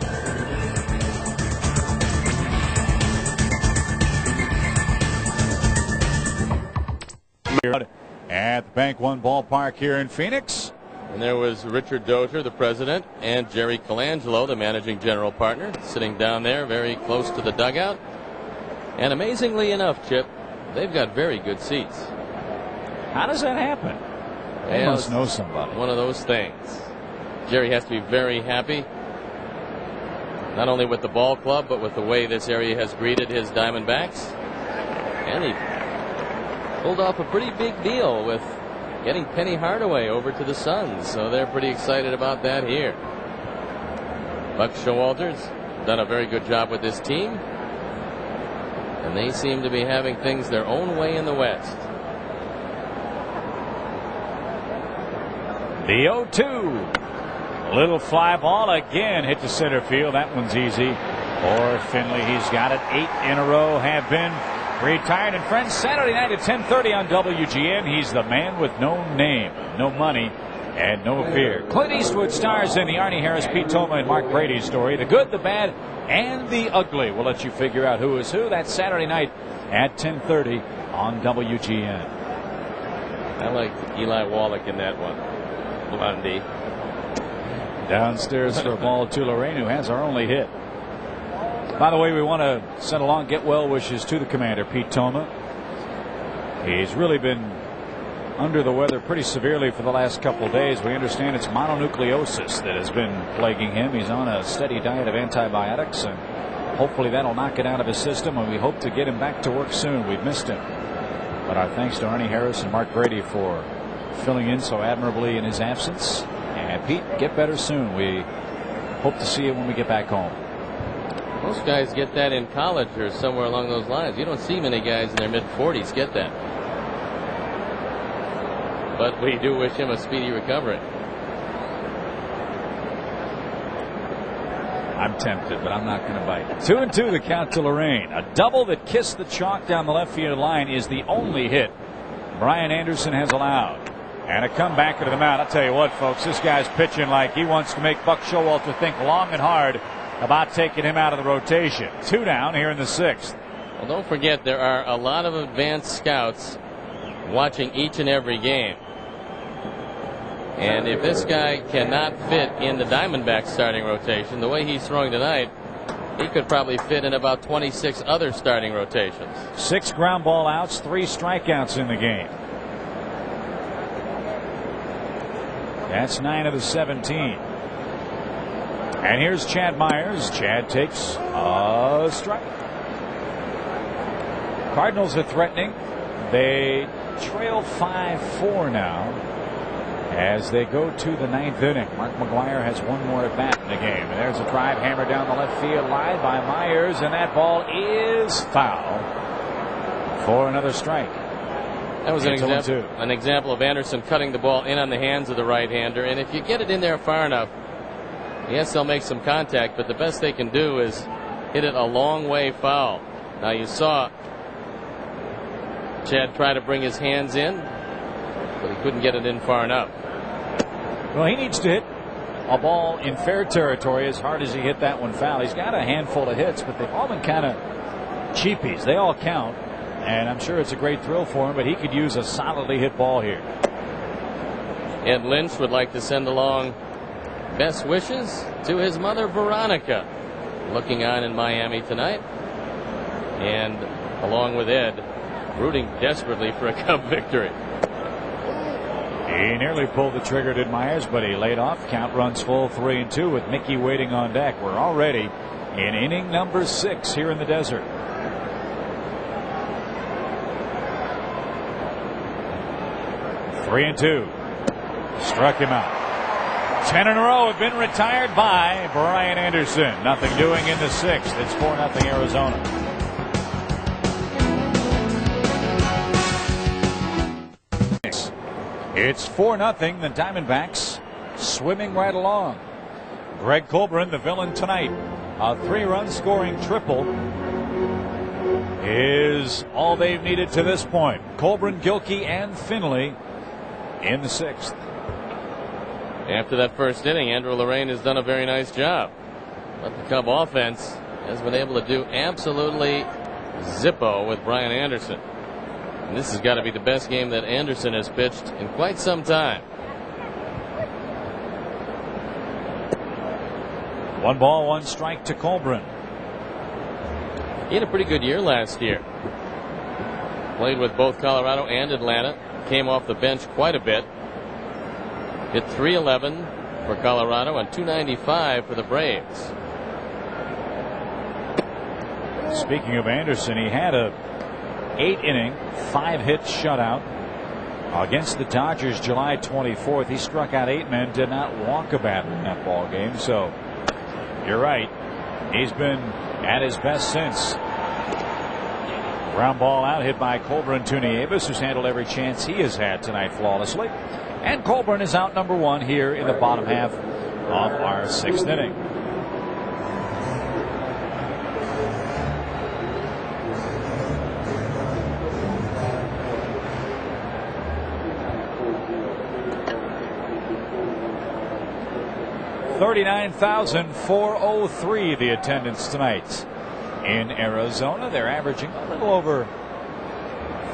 At the Bank One Ballpark here in Phoenix. And there was Richard Dozier, the president, and Jerry Colangelo, the managing general partner, sitting down there very close to the dugout. And amazingly enough, Chip, they've got very good seats. How does that happen? They must know somebody. One of those things. Jerry has to be very happy, not only with the ball club, but with the way this area has greeted his Diamondbacks. And he pulled off a pretty big deal with getting Penny Hardaway over to the Suns, so they're pretty excited about that here. Buck Showalter's done a very good job with this team, and they seem to be having things their own way in the West. The 0-2. Little fly ball again hit to center field. That one's easy for Finley. He's got it. 8 in a row have been retired. And friends, Saturday night at 10:30 on WGN, he's the man with no name, no money, and no fear. Clint Eastwood stars in the Arnie Harris, Pete Toma, and Mark Brady story. The good, the bad, and the ugly. We'll let you figure out who is who. That's Saturday night at 10:30 on WGN. I like Eli Wallach in that one. Blondie. Downstairs for a ball to Lorraine, who has our only hit. By the way, we want to send along get well wishes to the commander, Pete Toma. He's really been under the weather pretty severely for the last couple of days. We understand it's mononucleosis that has been plaguing him. He's on a steady diet of antibiotics, and hopefully that'll knock it out of his system, and we hope to get him back to work soon. We've missed him. But our thanks to Arnie Harris and Mark Brady for filling in so admirably in his absence. And Pete, get better soon. We hope to see you when we get back home. Most guys get that in college or somewhere along those lines. You don't see many guys in their mid-40s get that. But we do wish him a speedy recovery. I'm tempted, but I'm not going to bite. 2-2 the count to Lorraine. A double that kissed the chalk down the left field line is the only hit Brian Anderson has allowed. And a comeback into the mound. I'll tell you what, folks, this guy's pitching like he wants to make Buck Showalter think long and hard about taking him out of the rotation. 2 down here in the 6th. Well, don't forget there are a lot of advanced scouts watching each and every game. And if this guy cannot fit in the Diamondbacks starting rotation the way he's throwing tonight, he could probably fit in about 26 other starting rotations. 6 ground ball outs, 3 strikeouts in the game. That's 9 of the 17. And here's Chad Myers. Chad takes a strike. Cardinals are threatening. They trail 5-4 now as they go to the 9th inning. Mark McGwire has one more at bat in the game. And there's a drive hammer down the left field line by Myers, and that ball is foul for another strike. That was an example of Anderson cutting the ball in on the hands of the right-hander. And if you get it in there far enough, yes, they'll make some contact, but the best they can do is hit it a long way foul. Now you saw Chad try to bring his hands in, but he couldn't get it in far enough. Well, he needs to hit a ball in fair territory as hard as he hit that one foul. He's got a handful of hits, but they've all been kind of cheapies. They all count, and I'm sure it's a great thrill for him, but he could use a solidly hit ball here. Ed Lynch would like to send along best wishes to his mother, Veronica, looking on in Miami tonight. And along with Ed, rooting desperately for a Cub victory. He nearly pulled the trigger, did Myers, but he laid off. Count runs full, 3-2 with Mickey waiting on deck. We're already in inning number 6 here in the desert. Three and 2. Struck him out. 10 in a row have been retired by Brian Anderson. Nothing doing in the 6th. It's 4-0 Arizona. It's 4-0. The Diamondbacks swimming right along. Greg Colburn, the villain tonight. A 3-run scoring triple is all they've needed to this point. Colburn, Gilkey, and Finley in the 6th. After that first inning, Andrew Lorraine has done a very nice job. But the Cub offense has been able to do absolutely zippo with Brian Anderson. And this has got to be the best game that Anderson has pitched in quite some time. 1 ball, 1 strike to Colburn. He had a pretty good year last year. Played with both Colorado and Atlanta. Came off the bench quite a bit. Hit .311 for Colorado and .295 for the Braves. Speaking of Anderson, he had a 8-inning, 5-hit shutout against the Dodgers July 24th. He struck out 8 men, did not walk a bat in that ball game. So you're right, he's been at his best since. Ground ball out, hit by Colburn to Nieves, who's handled every chance he has had tonight flawlessly. And Colburn is out number 1 here in the bottom half of our 6th inning. $39,403 the attendance tonight in Arizona. They're averaging a little over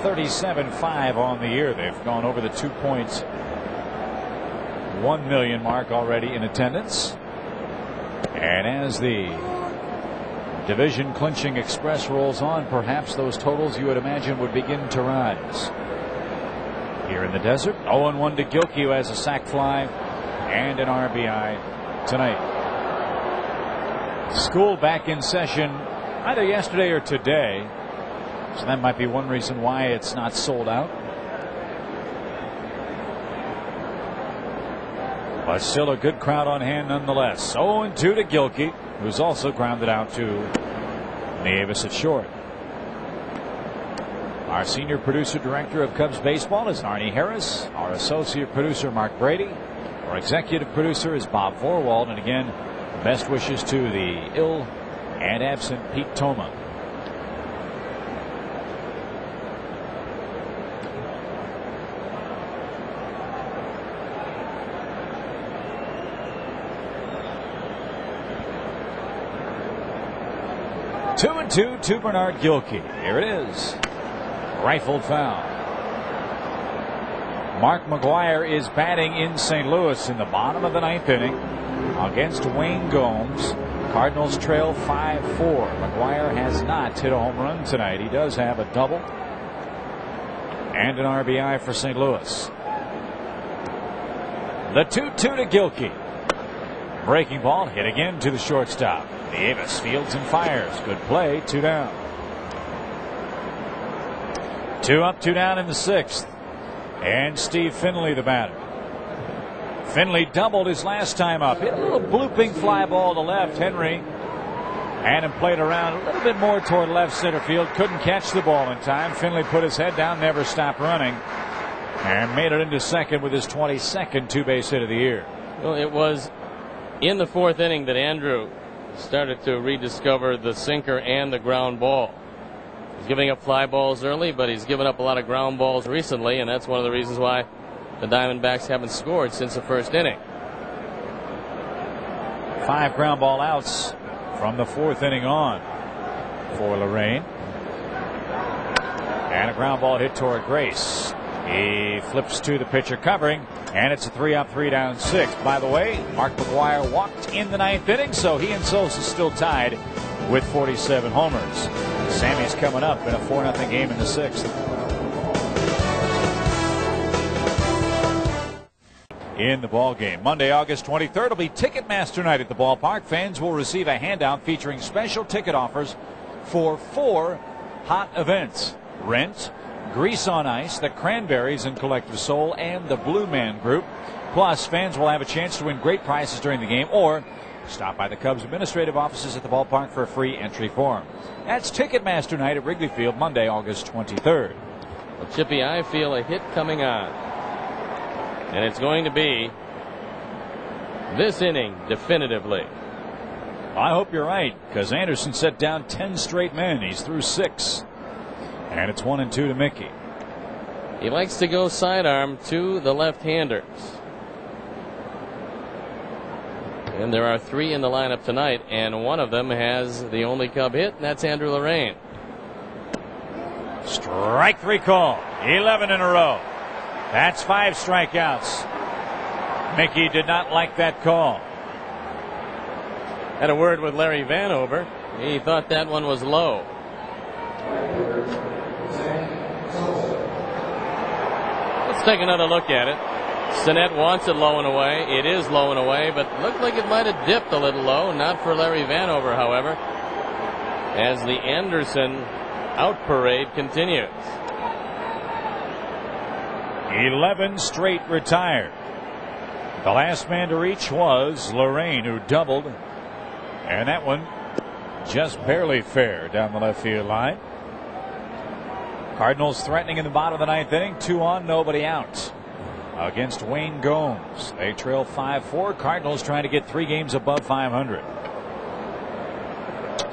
37.5 on the year. They've gone over the 2.1 million mark already in attendance. And as the division clinching express rolls on, perhaps those totals you would imagine would begin to rise. Here in the desert, 0-1 to Gilkey, who has a sac fly and an RBI tonight. School back in session either yesterday or today, so that might be one reason why it's not sold out. But still a good crowd on hand nonetheless. 0-2 to Gilkey, who's also grounded out to Nieves at short. Our senior producer director of Cubs baseball is Arnie Harris. Our associate producer Mark Brady. Our executive producer is Bob Vorwald. And again, Best wishes to the ill and absent Pete Toma. Two and two to Bernard Gilkey. Here it is. Rifled foul. Mark McGwire is batting in St. Louis in the bottom of the ninth inning against Wayne Gomes. Cardinals trail 5-4. McGwire has not hit a home run tonight. He does have a double and an RBI for St. Louis. The 2-2 to Gilkey. Breaking ball hit again to the shortstop. Davis fields and fires. Good play. 2 down. 2 up, 2 down in the sixth. And Steve Finley, the batter. Finley doubled his last time up. Hit a little blooping fly ball to left. Henry had him played around a little bit more toward left center field. Couldn't catch the ball in time. Finley put his head down, never stopped running, and made it into second with his 22nd two-base hit of the year. Well, it was in the fourth inning that Andrew started to rediscover the sinker and the ground ball. He's giving up fly balls early, but he's given up a lot of ground balls recently, and that's one of the reasons why the Diamondbacks haven't scored since the first inning. 5 ground ball outs from the fourth inning on for Lorraine. And a ground ball hit toward Grace. He flips to the pitcher covering, and it's a 3 up, 3 down, 6. By the way, Mark McGwire walked in the ninth inning, so he and Sosa still tied with 47 homers. Sammy's coming up in a 4-0 game in the sixth. In the ball game, Monday, August 23rd, will be Ticketmaster night at the ballpark. Fans will receive a handout featuring special ticket offers for 4 hot events: Rent, Grease on Ice, the Cranberries and Collective Soul, and the Blue Man Group. Plus, fans will have a chance to win great prizes during the game, or stop by the Cubs administrative offices at the ballpark for a free entry form. That's Ticketmaster night at Wrigley Field, Monday, August 23rd. Well, Chippy, I feel a hit coming on, and it's going to be this inning definitively. I hope you're right, because Anderson set down 10 straight men. He's through 6. And it's 1-2 to Mickey. He likes to go sidearm to the left-handers. And there are 3 in the lineup tonight, and one of them has the only Cub hit, and that's Andrew Lorraine. Strike 3 call. 11 in a row. That's 5 strikeouts. Mickey did not like that call. Had a word with Larry Vanover. He thought that one was low. Let's take another look at it. Sinnett wants it low and away. It is low and away, but looked like it might have dipped a little low. Not for Larry Vanover, however, as the Anderson out parade continues. 11 straight retired. The last man to reach was Lorraine, who doubled, and that one just barely fair down the left field line. Cardinals threatening in the bottom of the ninth inning. 2 on, nobody out against Wayne Gomes. They trail 5-4. Cardinals trying to get 3 games above 500.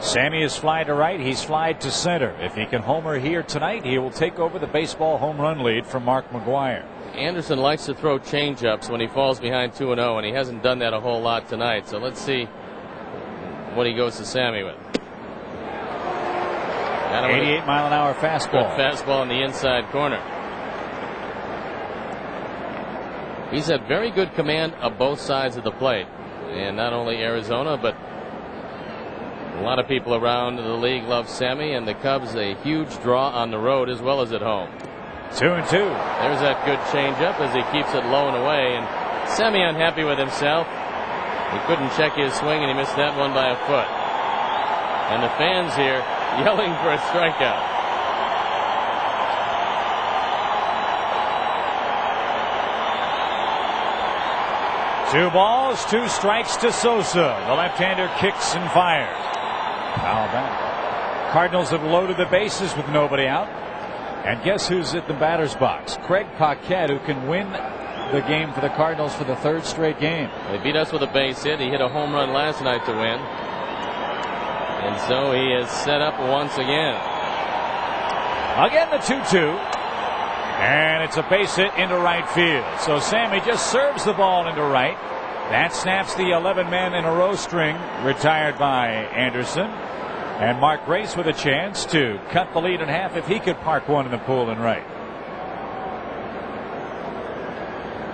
Sammy is fly to right. He's flied to center. If he can homer here tonight, he will take over the baseball home run lead from Mark McGwire. Anderson likes to throw changeups when he falls behind 2-0, and he hasn't done that a whole lot tonight. So let's see what he goes to Sammy with. 88-mile-an-hour fastball. Good fastball in the inside corner. He's had very good command of both sides of the plate, and not only Arizona, but a lot of people around the league love Sammy, and the Cubs a huge draw on the road as well as at home. 2-2. There's that good changeup as he keeps it low and away, and Sammy unhappy with himself. He couldn't check his swing, and he missed that one by a foot. And the fans here yelling for a strikeout. Two balls, 2 strikes to Sosa. The left-hander kicks and fires. Foul back. Cardinals have loaded the bases with nobody out. And guess who's at the batter's box? Craig Paquette, who can win the game for the Cardinals for the third straight game. They beat us with a base hit. He hit a home run last night to win. And so he is set up once again. Again, the 2-2. And it's a base hit into right field. So Sammy just serves the ball into right. That snaps the 11-man in a row string retired by Anderson. And Mark Grace with a chance to cut the lead in half if he could park one in the pool in right.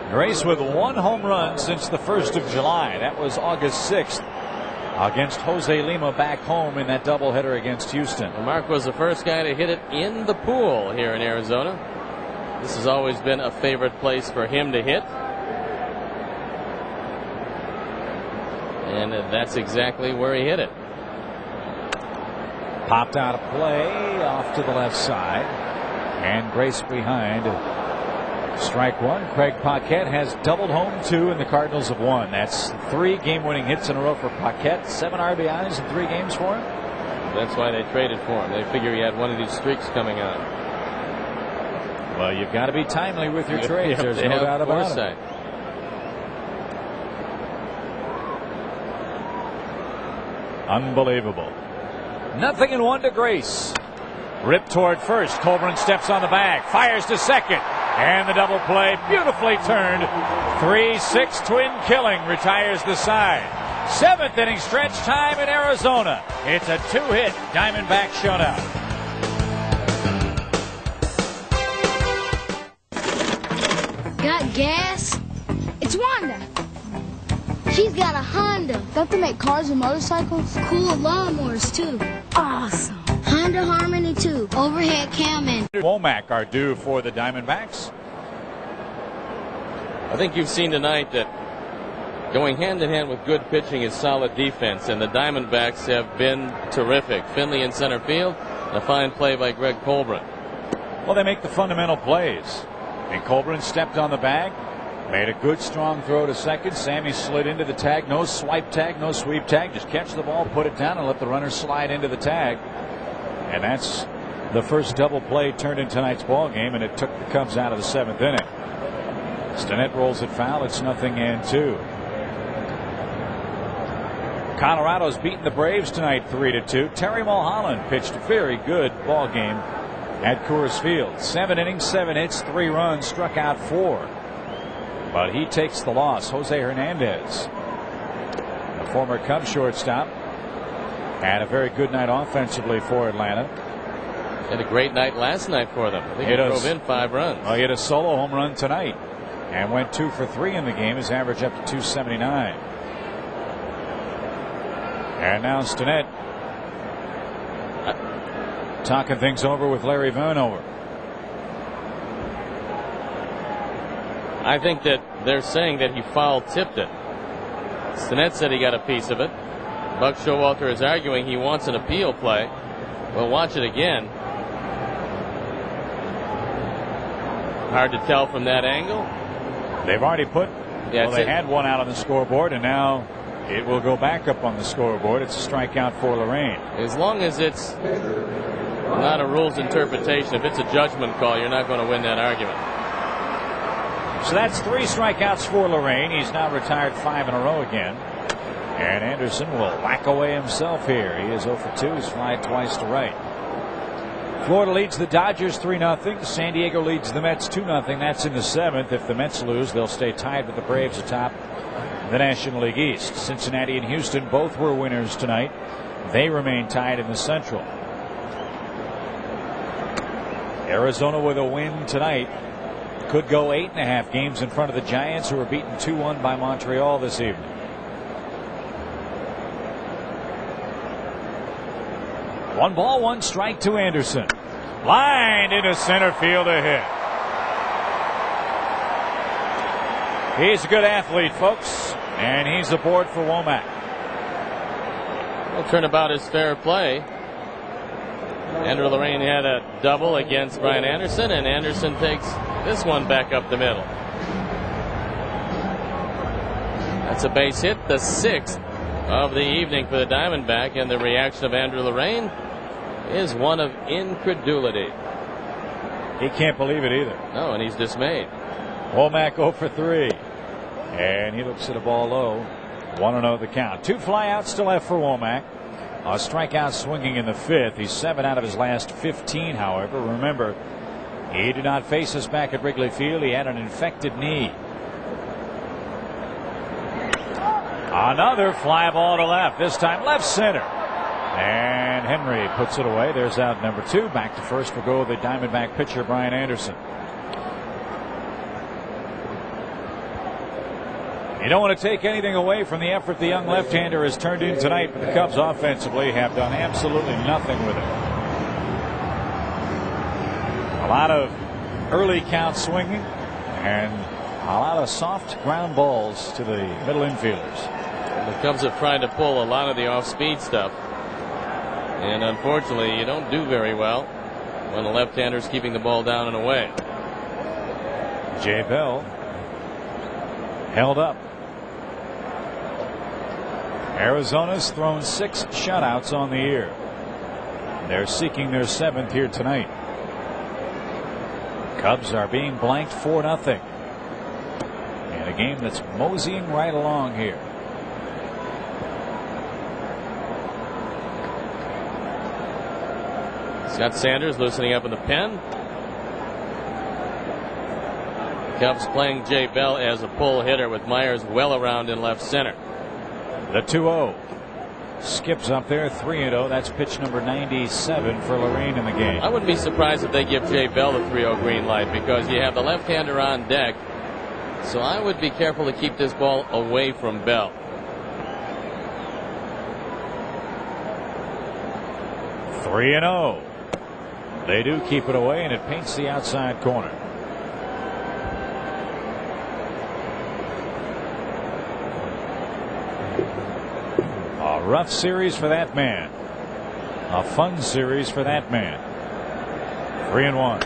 Grace with one home run since the 1st of July. That was August 6th against Jose Lima back home in that doubleheader against Houston. And Mark was the first guy to hit it in the pool here in Arizona. This has always been a favorite place for him to hit. And that's exactly where he hit it. Popped out of play off to the left side. And Grace behind. Strike one. Craig Paquette has doubled home 2 and the Cardinals have won. That's 3 game-winning hits in a row for Paquette. 7 RBIs in 3 games for him. That's why they traded for him. They figure he had one of these streaks coming on. Well, you've got to be timely with your trades. There's no doubt about it. Unbelievable. 0-1 to Grace. Ripped toward first. Colburn steps on the bag. Fires to second. And the double play beautifully turned. 3-6 twin killing retires the side. 7th inning stretch time in Arizona. It's a 2-hit Diamondback shutout. Got gas? It's Wanda. She's got a Honda. Don't they make cars and motorcycles? Cool lawnmowers, too. Awesome. Honda Harmony 2. Overhead cam and Womack are due for the Diamondbacks. I think you've seen tonight that going hand in hand with good pitching is solid defense, and the Diamondbacks have been terrific. Finley in center field, and a fine play by Greg Colburn. Well, they make the fundamental plays. And Colburn stepped on the bag, made a good strong throw to second. Sammy slid into the tag. No swipe tag, no sweep tag. Just catch the ball, put it down, and let the runner slide into the tag. And that's the first double play turned in tonight's ball game, and it took the Cubs out of the 7th inning. Stinnett rolls it foul. It's 0-2. Colorado's beaten the Braves tonight 3-2. Terry Mulholland pitched a very good ball game at Coors Field. 7 innings, 7 hits, 3 runs, struck out 4. But he takes the loss. Jose Hernandez, the former Cubs shortstop, had a very good night offensively for Atlanta. Had a great night last night for them. I think he drove in 5 runs. Well, he hit a solo home run tonight and went 2 for 3 in the game. His average up to 279. And now Stinnett talking things over with Larry Vanover. I think that they're saying that he foul tipped it. Stinnett said he got a piece of it. Buck Showalter is arguing he wants an appeal play. We'll watch it again. Hard to tell from that angle. They've already put. Yeah, well, they had one out on the scoreboard, and now it will go back up on the scoreboard. It's a strikeout for Lorraine. As long as it's not a rules interpretation, if it's a judgment call, you're not going to win that argument. So that's 3 strikeouts for Lorraine. He's now retired 5 in a row again. And Anderson will whack away himself here. He is 0 for 2. He's flied twice to right. Florida leads the Dodgers 3-0. San Diego leads the Mets 2-0. That's in the 7th. If the Mets lose, they'll stay tied with the Braves atop the National League East. Cincinnati and Houston both were winners tonight. They remain tied in the Central. Arizona with a win tonight could go 8.5 games in front of the Giants, who were beaten 2-1 by Montreal this evening. One ball, one strike to Anderson. Lined into center field, a hit. He's a good athlete, folks, and he's aboard for Womack. Well, turnabout is fair play. Andrew Lorraine had a double against Brian Anderson, and Anderson takes this one back up the middle. That's a base hit, the 6th of the evening for the Diamondback, and the reaction of Andrew Lorraine is one of incredulity. He can't believe it either. No, and he's dismayed. Womack 0 for 3. And he looks at a ball low. 1-0 the count. 2 flyouts still left for Womack. A strikeout swinging in the 5th. He's 7 out of his last 15, however. Remember, he did not face us back at Wrigley Field. He had an infected knee. Another fly ball to left. This time left center. And Henry puts it away. There's out number 2. Back to first will go the Diamondback pitcher, Brian Anderson. You don't want to take anything away from the effort the young left-hander has turned in tonight, but the Cubs offensively have done absolutely nothing with it. A lot of early count swinging and a lot of soft ground balls to the middle infielders. The Cubs have tried to pull a lot of the off-speed stuff, and unfortunately you don't do very well when the left-hander's keeping the ball down and away. Jay Bell held up. Arizona's thrown 6 shutouts on the year. They're seeking their 7th here tonight. Cubs are being blanked 4-0 in a game that's moseying right along here. Scott Sanders loosening up in the pen. Cubs playing Jay Bell as a pull hitter with Myers well around in left center. The 2-0 skips up there. 3-0. That's pitch number 97 for Lorraine in the game. I wouldn't be surprised if they give Jay Bell the 3-0 green light, because you have the left-hander on deck. So I would be careful to keep this ball away from Bell. Three and 0. They do keep it away, and it paints the outside corner. A rough series for that man. A fun series for that man. 3-1.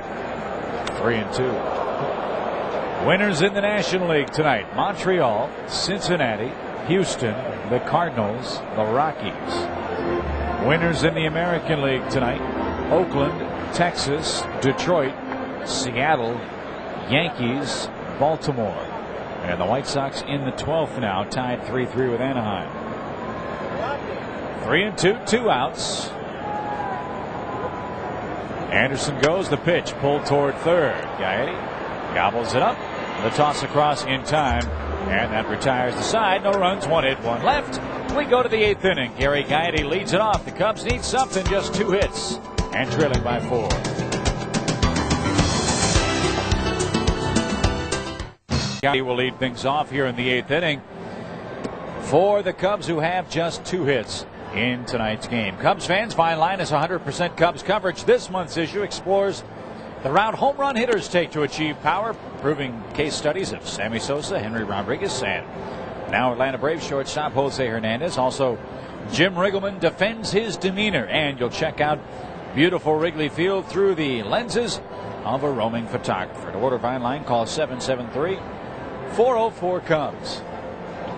3-2. Winners in the National League tonight: Montreal, Cincinnati, Houston, the Cardinals, the Rockies. Winners in the American League tonight: Oakland, Texas, Detroit, Seattle, Yankees, Baltimore. And the White Sox in the 12th now, tied 3-3 with Anaheim. 3-2, 2 outs. Anderson goes. The pitch pulled toward third. Gaetti gobbles it up. The toss across in time, and that retires the side. No runs, 1 hit, 1 left. We go to the 8th inning. Gary Gaetti leads it off. The Cubs need something. Just 2 hits and trailing by 4. Gaetti will lead things off here in the 8th inning for the Cubs, who have just 2 hits in tonight's game. Cubs fans, Fine Line is 100% Cubs coverage. This month's issue explores the route home run hitters take to achieve power, proving case studies of Sammy Sosa, Henry Rodriguez, and now Atlanta Braves shortstop Jose Hernandez. Also, Jim Riggleman defends his demeanor, and you'll check out beautiful Wrigley Field through the lenses of a roaming photographer. To order Fine Line, call 773-404-CUBS.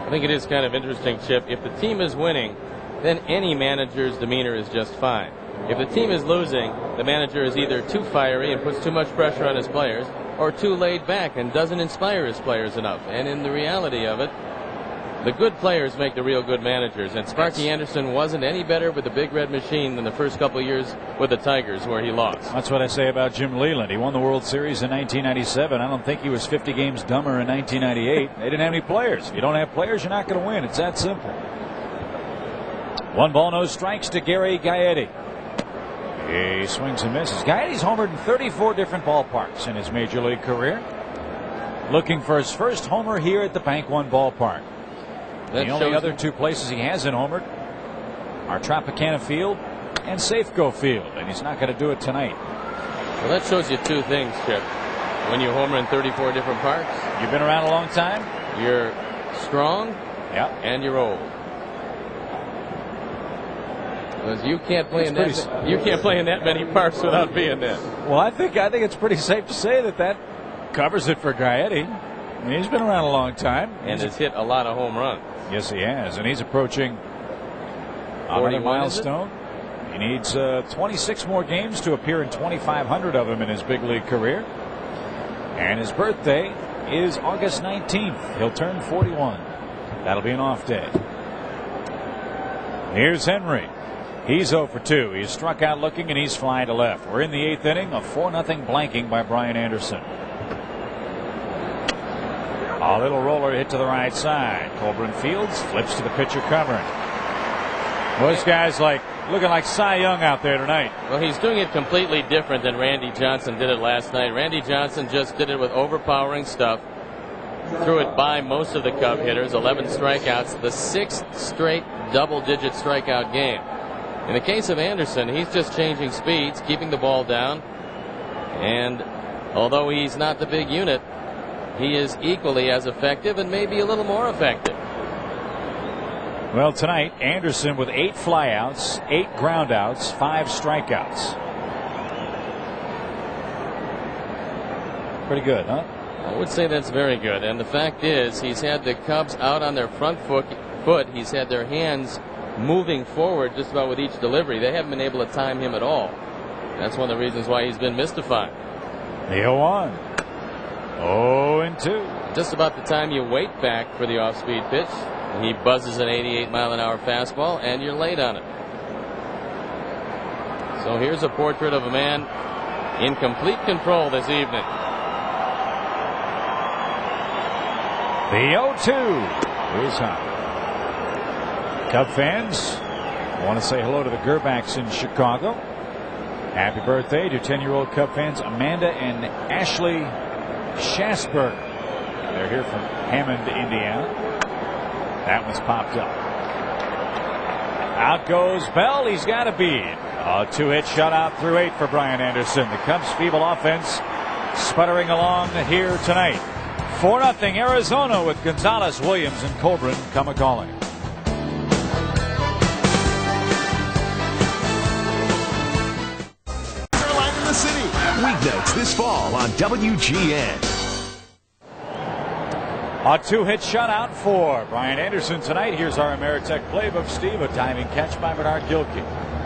I think it is kind of interesting, Chip. If the team is winning, then any manager's demeanor is just fine. If the team is losing, the manager is either too fiery and puts too much pressure on his players, or too laid back and doesn't inspire his players enough. And in the reality of it, the good players make the real good managers. And Sparky Anderson wasn't any better with the Big Red Machine than the first couple of years with the Tigers, where he lost. That's what I say about Jim Leland. He won the World Series in 1997. I don't think he was 50 games dumber in 1998. They didn't have any players. If you don't have players, you're not going to win. It's that simple. 1 ball, no strikes to Gary Gaetti. He swings and misses. Gaetti's homered in 34 different ballparks in his major league career. Looking for his first homer here at the Bank One ballpark. The only other 2 places he hasn't homered are Tropicana Field and Safeco Field, and he's not going to do it tonight. Well, that shows you 2 things, Chip. When you homer in 34 different parks, you've been around a long time. You're strong, and you're old. Because you can't play in that many parks without being there. Well, I think it's pretty safe to say that covers it for Gaetti. I mean, he's been around a long time and has hit a lot of home runs. Yes, he has, and he's approaching another milestone. He needs 26 more games to appear in 2,500 of them in his big league career. And his birthday is August 19th. He'll turn 41. That'll be an off day. Here's Henry. He's 0 for 2. He's struck out looking, and he's flying to left. We're in the 8th inning. A 4-0 blanking by Brian Anderson. A little roller hit to the right side. Coburn fields, flips to the pitcher covering. Those guys looking like Cy Young out there tonight. Well, he's doing it completely different than Randy Johnson did it last night. Randy Johnson just did it with overpowering stuff. Threw it by most of the Cub hitters. 11 strikeouts. The 6th straight double-digit strikeout game. In the case of Anderson, he's just changing speeds, keeping the ball down. And although he's not the big unit, he is equally as effective and maybe a little more effective. Well, tonight, Anderson with 8 flyouts, 8 groundouts, 5 strikeouts. Pretty good, huh? I would say that's very good. And the fact is, he's had the Cubs out on their front foot. He's had their hands moving forward just about with each delivery. They haven't been able to time him at all. That's one of the reasons why he's been mystified. The 0-1. 0-2. Just about the time you wait back for the off-speed pitch, he buzzes an 88-mile-an-hour fastball, and you're late on it. So here's a portrait of a man in complete control this evening. The 0-2 is high. Cub fans, I want to say hello to the Gerbacks in Chicago. Happy birthday to 10-year-old Cub fans Amanda and Ashley Schasberg. They're here from Hammond, Indiana. That one's popped up. Out goes Bell. He's got a beat. A 2-hit shutout through 8 for Brian Anderson. The Cubs' feeble offense sputtering along here tonight. 4-0 Arizona with Gonzalez, Williams, and Coburn come a-calling. Carolina in the City. Weeknights this fall on WGN. A 2-hit shutout for Brian Anderson tonight. Here's our Ameritech playbook, Steve. A diving catch by Bernard Gilkey.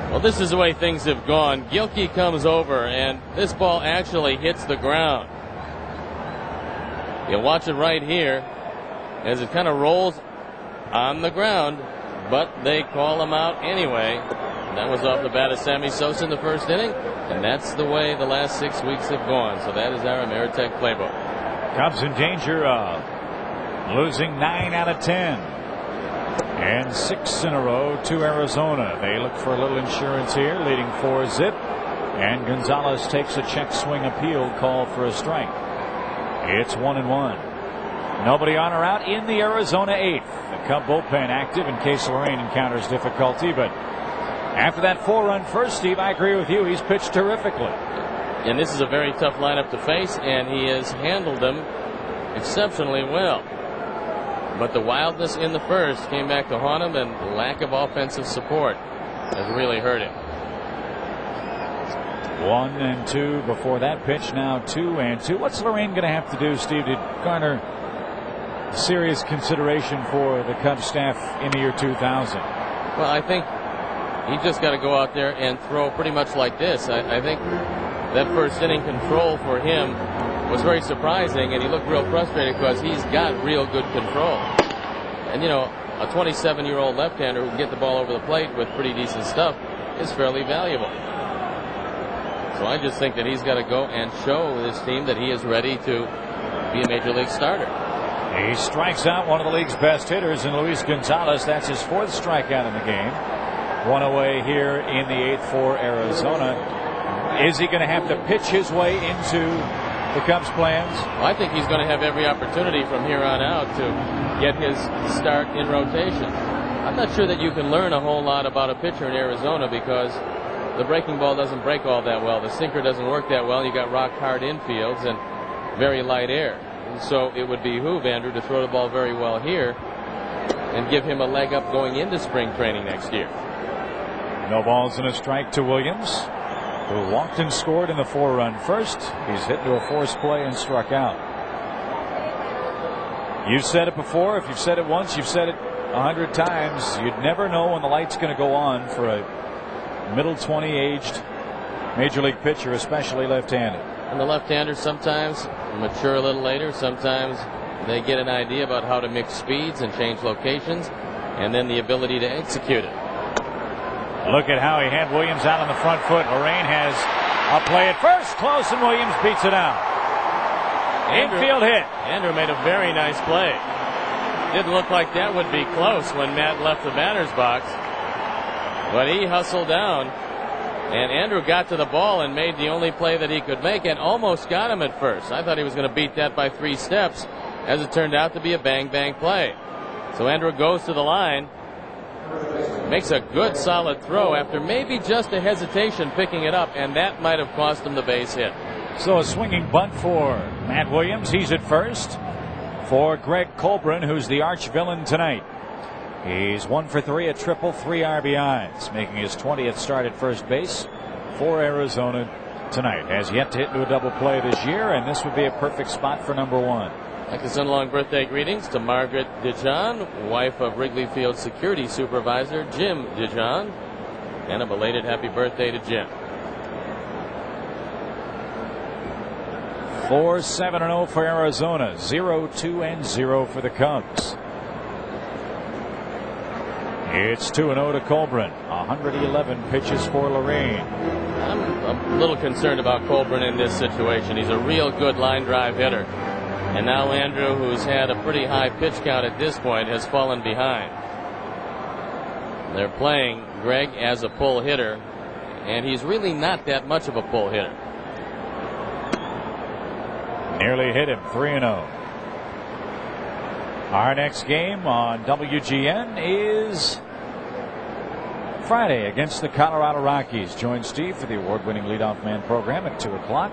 Well, this is the way things have gone. Gilkey comes over, and this ball actually hits the ground. You'll watch it right here as it kind of rolls on the ground, but they call him out anyway. That was off the bat of Sammy Sosa in the first inning, and that's the way the last 6 weeks have gone. So that is our Ameritech playbook. Cubs in danger of losing 9 out of 10 and 6 in a row to Arizona. They look for a little insurance here, leading 4-zip, and Gonzalez takes a check swing appeal called for a strike. It's 1-1. Nobody on or out in the Arizona 8th. The Cub bullpen active in case Lorraine encounters difficulty, but after that 4-run first, Steve, I agree with you. He's pitched terrifically. And this is a very tough lineup to face, and he has handled them exceptionally well. But the wildness in the first came back to haunt him, and lack of offensive support has really hurt him. 1-2 before that pitch. Now 2-2. What's Lorraine going to have to do, Steve, to garner serious consideration for the Cubs staff in the year 2000? Well, I think he just got to go out there and throw pretty much like this. I think that first inning control for him was very surprising, and he looked real frustrated because he's got real good control. And, you know, a 27-year-old left-hander who can get the ball over the plate with pretty decent stuff is fairly valuable. So I just think that he's got to go and show this team that he is ready to be a major league starter. He strikes out one of the league's best hitters in Luis Gonzalez. That's his 4th strikeout in the game. One away here in the 8th for Arizona. Is he going to have to pitch his way into the Cubs' plans? Well, I think he's going to have every opportunity from here on out to get his start in rotation. I'm not sure that you can learn a whole lot about a pitcher in Arizona because the breaking ball doesn't break all that well. The sinker doesn't work that well. You got rock hard infields and very light air. And so it would behoove Andrew to throw the ball very well here and give him a leg up going into spring training next year. No balls and a strike to Williams, who walked and scored in the 4-run first. He's hit into a forced play and struck out. You've said it before. If you've said it once, you've said it 100 times. You'd never know when the light's going to go on for a middle 20 aged major league pitcher, especially left-handed. And the left-handers sometimes mature a little later. Sometimes they get an idea about how to mix speeds and change locations, and then the ability to execute it. Look at how he had Williams out on the front foot. Lorraine has a play at first, close, and Williams beats it out. Infield hit. Andrew made a very nice play. Didn't look like that would be close when Matt left the batter's box, but he hustled down, and Andrew got to the ball and made the only play that he could make and almost got him at first. I thought he was going to beat that by 3 steps. As it turned out to be a bang-bang play. So Andrew goes to the line, makes a good solid throw after maybe just a hesitation picking it up, and that might have cost him the base hit. So a swinging bunt for Matt Williams. He's at first for Greg Colburn, who's the arch villain tonight. He's 1 for 3, a triple, 3 RBIs, making his 20th start at first base for Arizona tonight. Has yet to hit into a double play this year, and this would be a perfect spot for number 1. I'd like to send along birthday greetings to Margaret DeJohn, wife of Wrigley Field security supervisor Jim DeJohn, and a belated happy birthday to Jim. 4-7-0 for Arizona, 0-2-0 for the Cubs. It's 2-0 to Colburn. 111 pitches for Lorraine. I'm a little concerned about Colburn in this situation. He's a real good line drive hitter. And now Andrew, who's had a pretty high pitch count at this point, has fallen behind. They're playing Greg as a pull hitter, and he's really not that much of a pull hitter. Nearly hit him, 3-0. Our next game on WGN is Friday against the Colorado Rockies. Join Steve for the award-winning leadoff man program at 2 o'clock.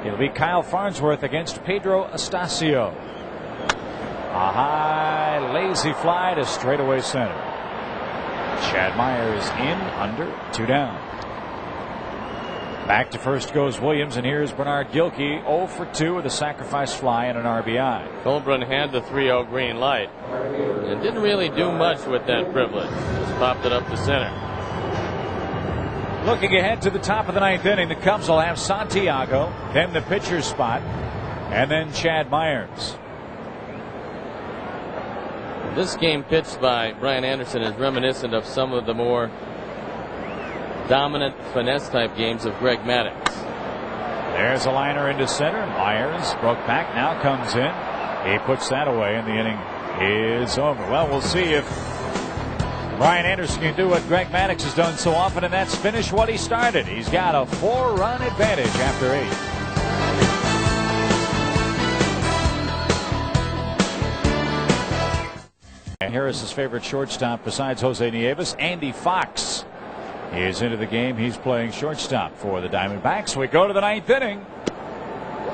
It'll be Kyle Farnsworth against Pedro Astacio. A high, lazy fly to straightaway center. Chad Myers in, under, 2 down. Back to first goes Williams, and here's Bernard Gilkey, 0 for 2 with a sacrifice fly and an RBI. Colburn had the 3-0 green light and didn't really do much with that privilege. Just popped it up to center. Looking ahead to the top of the 9th inning, the Cubs will have Santiago, then the pitcher's spot, and then Chad Myers. This game pitched by Brian Anderson is reminiscent of some of the more dominant finesse type games of Greg Maddux. There's a liner into center. Myers broke back, now comes in. He puts that away, and the inning is over. Well, we'll see if Brian Anderson can do what Greg Maddux has done so often, and that's finish what he started. He's got a 4-run advantage after 8. And Harris's favorite shortstop besides Jose Nieves, Andy Fox, is into the game. He's playing shortstop for the Diamondbacks. We go to the 9th inning,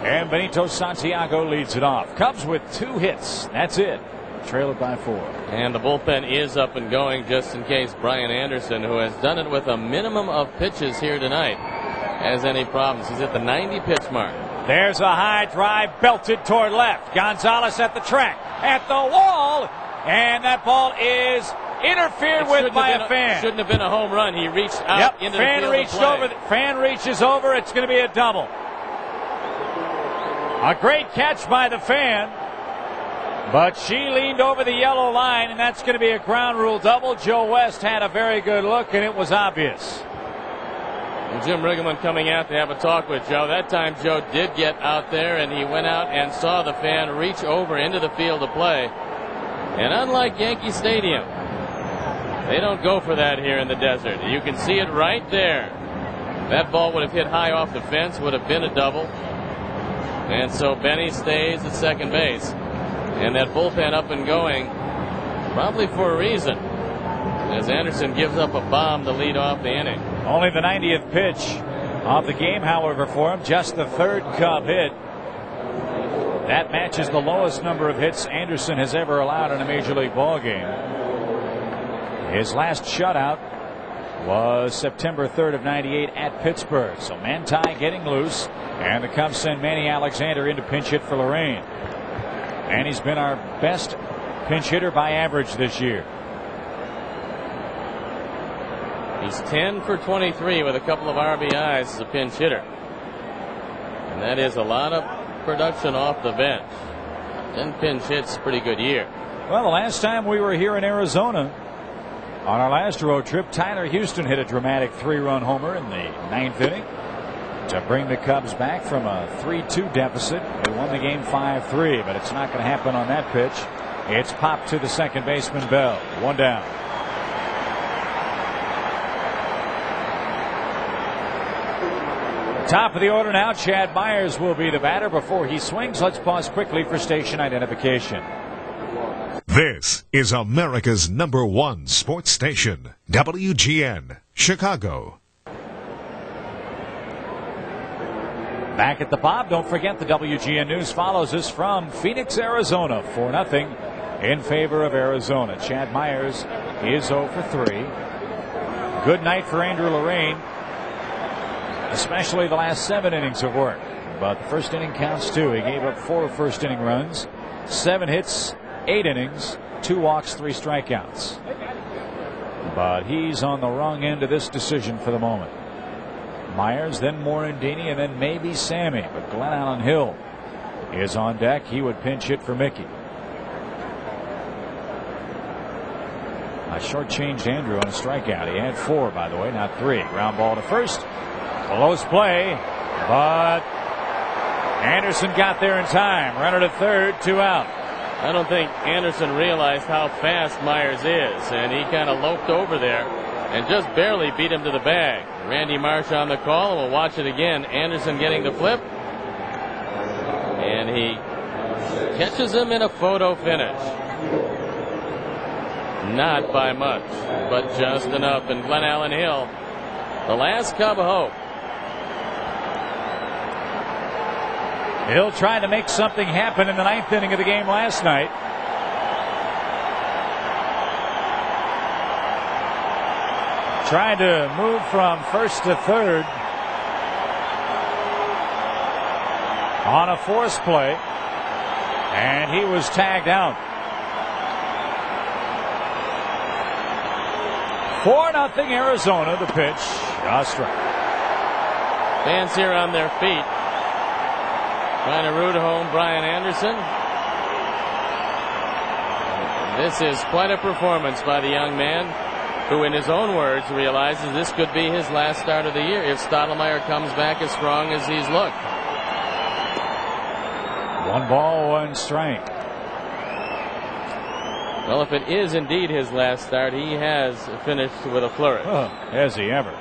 and Santiago leads it off. Cubs with 2 hits. That's it. Trail it by 4. And the bullpen is up and going just in case Brian Anderson, who has done it with a minimum of pitches here tonight, has any problems. He's at the 90 pitch mark. There's a high drive belted toward left. Gonzalez at the track, at the wall, and that ball is interfered with by a fan. Shouldn't have been a home run. He reached out into the field to play. Fan reaches over. It's going to be a double. A great catch by the fan, but she leaned over the yellow line, and that's going to be a ground rule double. Joe West had a very good look, and it was obvious. And Jim Riggleman coming out to have a talk with Joe. That time Joe did get out there, and he went out and saw the fan reach over into the field to play. And unlike Yankee Stadium, they don't go for that here in the desert. You can see it right there. That ball would have hit high off the fence, would have been a double. And so Benny stays at second base. And that bullpen up and going, probably for a reason, as Anderson gives up a bomb to lead off the inning. Only the 90th pitch of the game, however, for him. Just the 3rd Cub hit. That matches the lowest number of hits Anderson has ever allowed in a Major League ball game. His last shutout was September 3rd of '98 at Pittsburgh. So Manti getting loose, and the Cubs send Manny Alexander in to pinch hit for Lorraine. And he's been our best pinch hitter by average this year. He's 10 for 23 with a couple of RBIs as a pinch hitter. And that is a lot of production off the bench. 10 pinch hits, pretty good year. Well, the last time we were here in Arizona on our last road trip, Tyler Houston hit a dramatic 3-run homer in the 9th inning to bring the Cubs back from a 3-2 deficit. They won the game 5-3, but it's not going to happen on that pitch. It's popped to the second baseman, Bell. 1 down. Top of the order now, Chad Myers will be the batter. Before he swings, let's pause quickly for station identification. This is America's #1 sports station, WGN, Chicago. Back at the pop, don't forget the WGN News follows us from Phoenix, Arizona, 4-0 in favor of Arizona. Chad Myers is 0 for 3. Good night for Andrew Lorraine, especially the last 7 innings of work. But the first inning counts too. He gave up 4 first inning runs, 7 hits, 8 innings, 2 walks, 3 strikeouts. But he's on the wrong end of this decision for the moment. Myers, then Morandini, and then maybe Sammy. But Glenn Allen Hill is on deck. He would pinch hit for Mickey. I shortchanged Andrew on a strikeout. He had 4, by the way, not 3. Ground ball to first. Close play, but Anderson got there in time. Runner to third, 2 out. I don't think Anderson realized how fast Myers is, and he kind of loped over there and just barely beat him to the bag. Randy Marsh on the call, and we'll watch it again. Anderson getting the flip, and he catches him in a photo finish. Not by much, but just enough. And Glenn Allen Hill, the last Cub hope. Hill tried to make something happen in the 9th inning of the game last night. Tried to move from first to third on a force play, and he was tagged out. 4-0 Arizona. The pitch, a strike. Fans here on their feet, trying to root home Brian Anderson. This is quite a performance by the young man, who in his own words realizes this could be his last start of the year if Stottlemyre comes back as strong as he's looked. 1 ball, 1 strike. Well, if it is indeed his last start, he has finished with a flourish. Has he ever?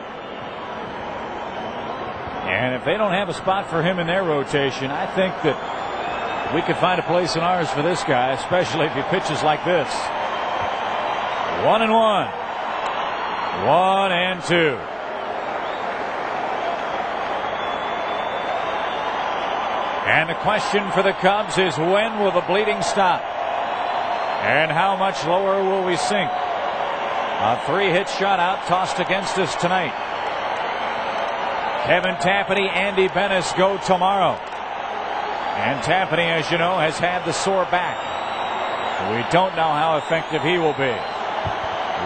And if they don't have a spot for him in their rotation, I think that we could find a place in ours for this guy, especially if he pitches like this. 1-1. 1-2. And the question for the Cubs is, when will the bleeding stop? And how much lower will we sink? A 3-hit shutout tossed against us tonight. Kevin Tapani, Andy Bennis go tomorrow. And Tapani, as you know, has had the sore back. We don't know how effective he will be.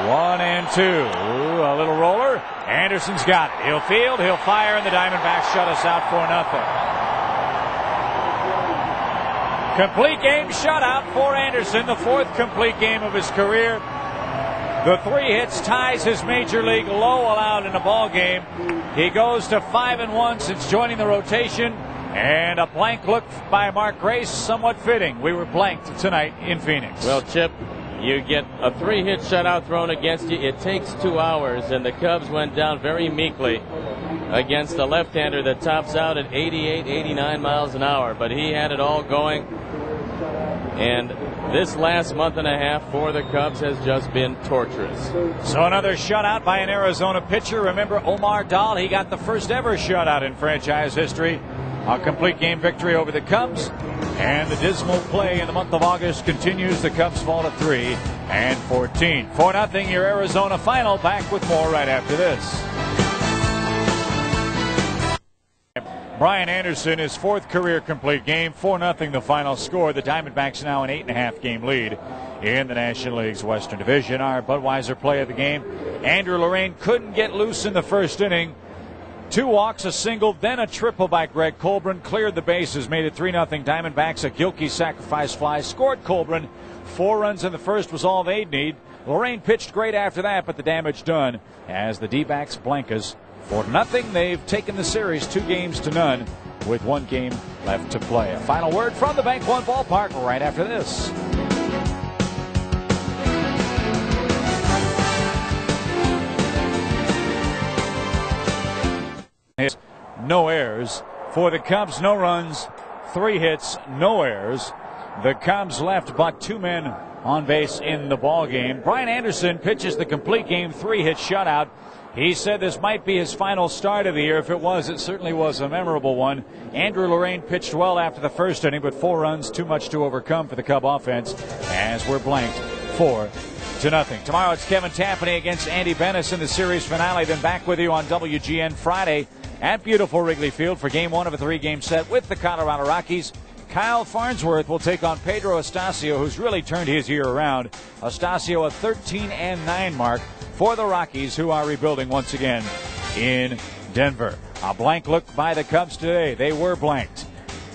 1-2. Ooh, a little roller. Anderson's got it. He'll field, he'll fire, and the Diamondbacks shut us out 4-0. Complete game shutout for Anderson, the 4th complete game of his career. The 3 hits ties his major league low allowed in a ball game. He goes to 5-1 since joining the rotation, and a blank look by Mark Grace, somewhat fitting. We were blanked tonight in Phoenix. Well, Chip, you get a 3-hit shutout thrown against you. It takes 2 hours, and the Cubs went down very meekly against a left-hander that tops out at 88, 89 miles an hour. But he had it all going. And this last month and a half for the Cubs has just been torturous. So another shutout by an Arizona pitcher. Remember Omar Dahl? He got the first ever shutout in franchise history. A complete game victory over the Cubs. And the dismal play in the month of August continues. The Cubs fall to 3-14. 4-0 your Arizona final. Back with more right after this. Brian Anderson, his 4th career complete game. 4-0 the final score. The Diamondbacks now an 8.5 game lead in the National League's Western Division. Our Budweiser play of the game. Andrew Lorraine couldn't get loose in the first inning. 2 walks, a single, then a triple by Greg Colburn. Cleared the bases, made it 3-0 Diamondbacks. A Gilkey sacrifice fly scored Colburn. 4 runs in the first was all they'd need. Lorraine pitched great after that, but the damage done as the D-backs blankers 4-0. They've taken the series 2-0 with 1 game left to play. A final word from the Bank One ballpark right after this. No errors for the Cubs, no runs, 3 hits, no errors. The Cubs left but 2 men on base in the ball game. Brian Anderson pitches the complete game, 3-hit shutout. He said this might be his final start of the year. If it was, it certainly was a memorable one. Andrew Lorraine pitched well after the first inning, but 4 runs, too much to overcome for the Cub offense as we're blanked 4-0. Tomorrow it's Kevin Tapani against Andy Bennis in the series finale. Then back with you on WGN Friday at beautiful Wrigley Field for Game 1 of a 3-game set with the Colorado Rockies. Kyle Farnsworth will take on Pedro Astacio, who's really turned his year around. Astacio a 13-9 mark for the Rockies, who are rebuilding once again in Denver. A blank look by the Cubs today. They were blanked.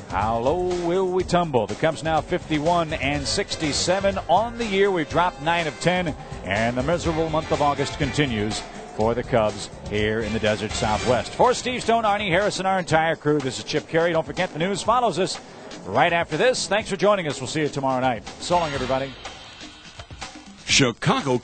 How low will we tumble? The Cubs now 51-67 on the year. We've dropped 9 of 10, and the miserable month of August continues for the Cubs here in the desert Southwest. For Steve Stone, Arnie Harrison, our entire crew, this is Chip Carey. Don't forget the news follows us right after this. Thanks for joining us. We'll see you tomorrow night. So long, everybody. Chicago.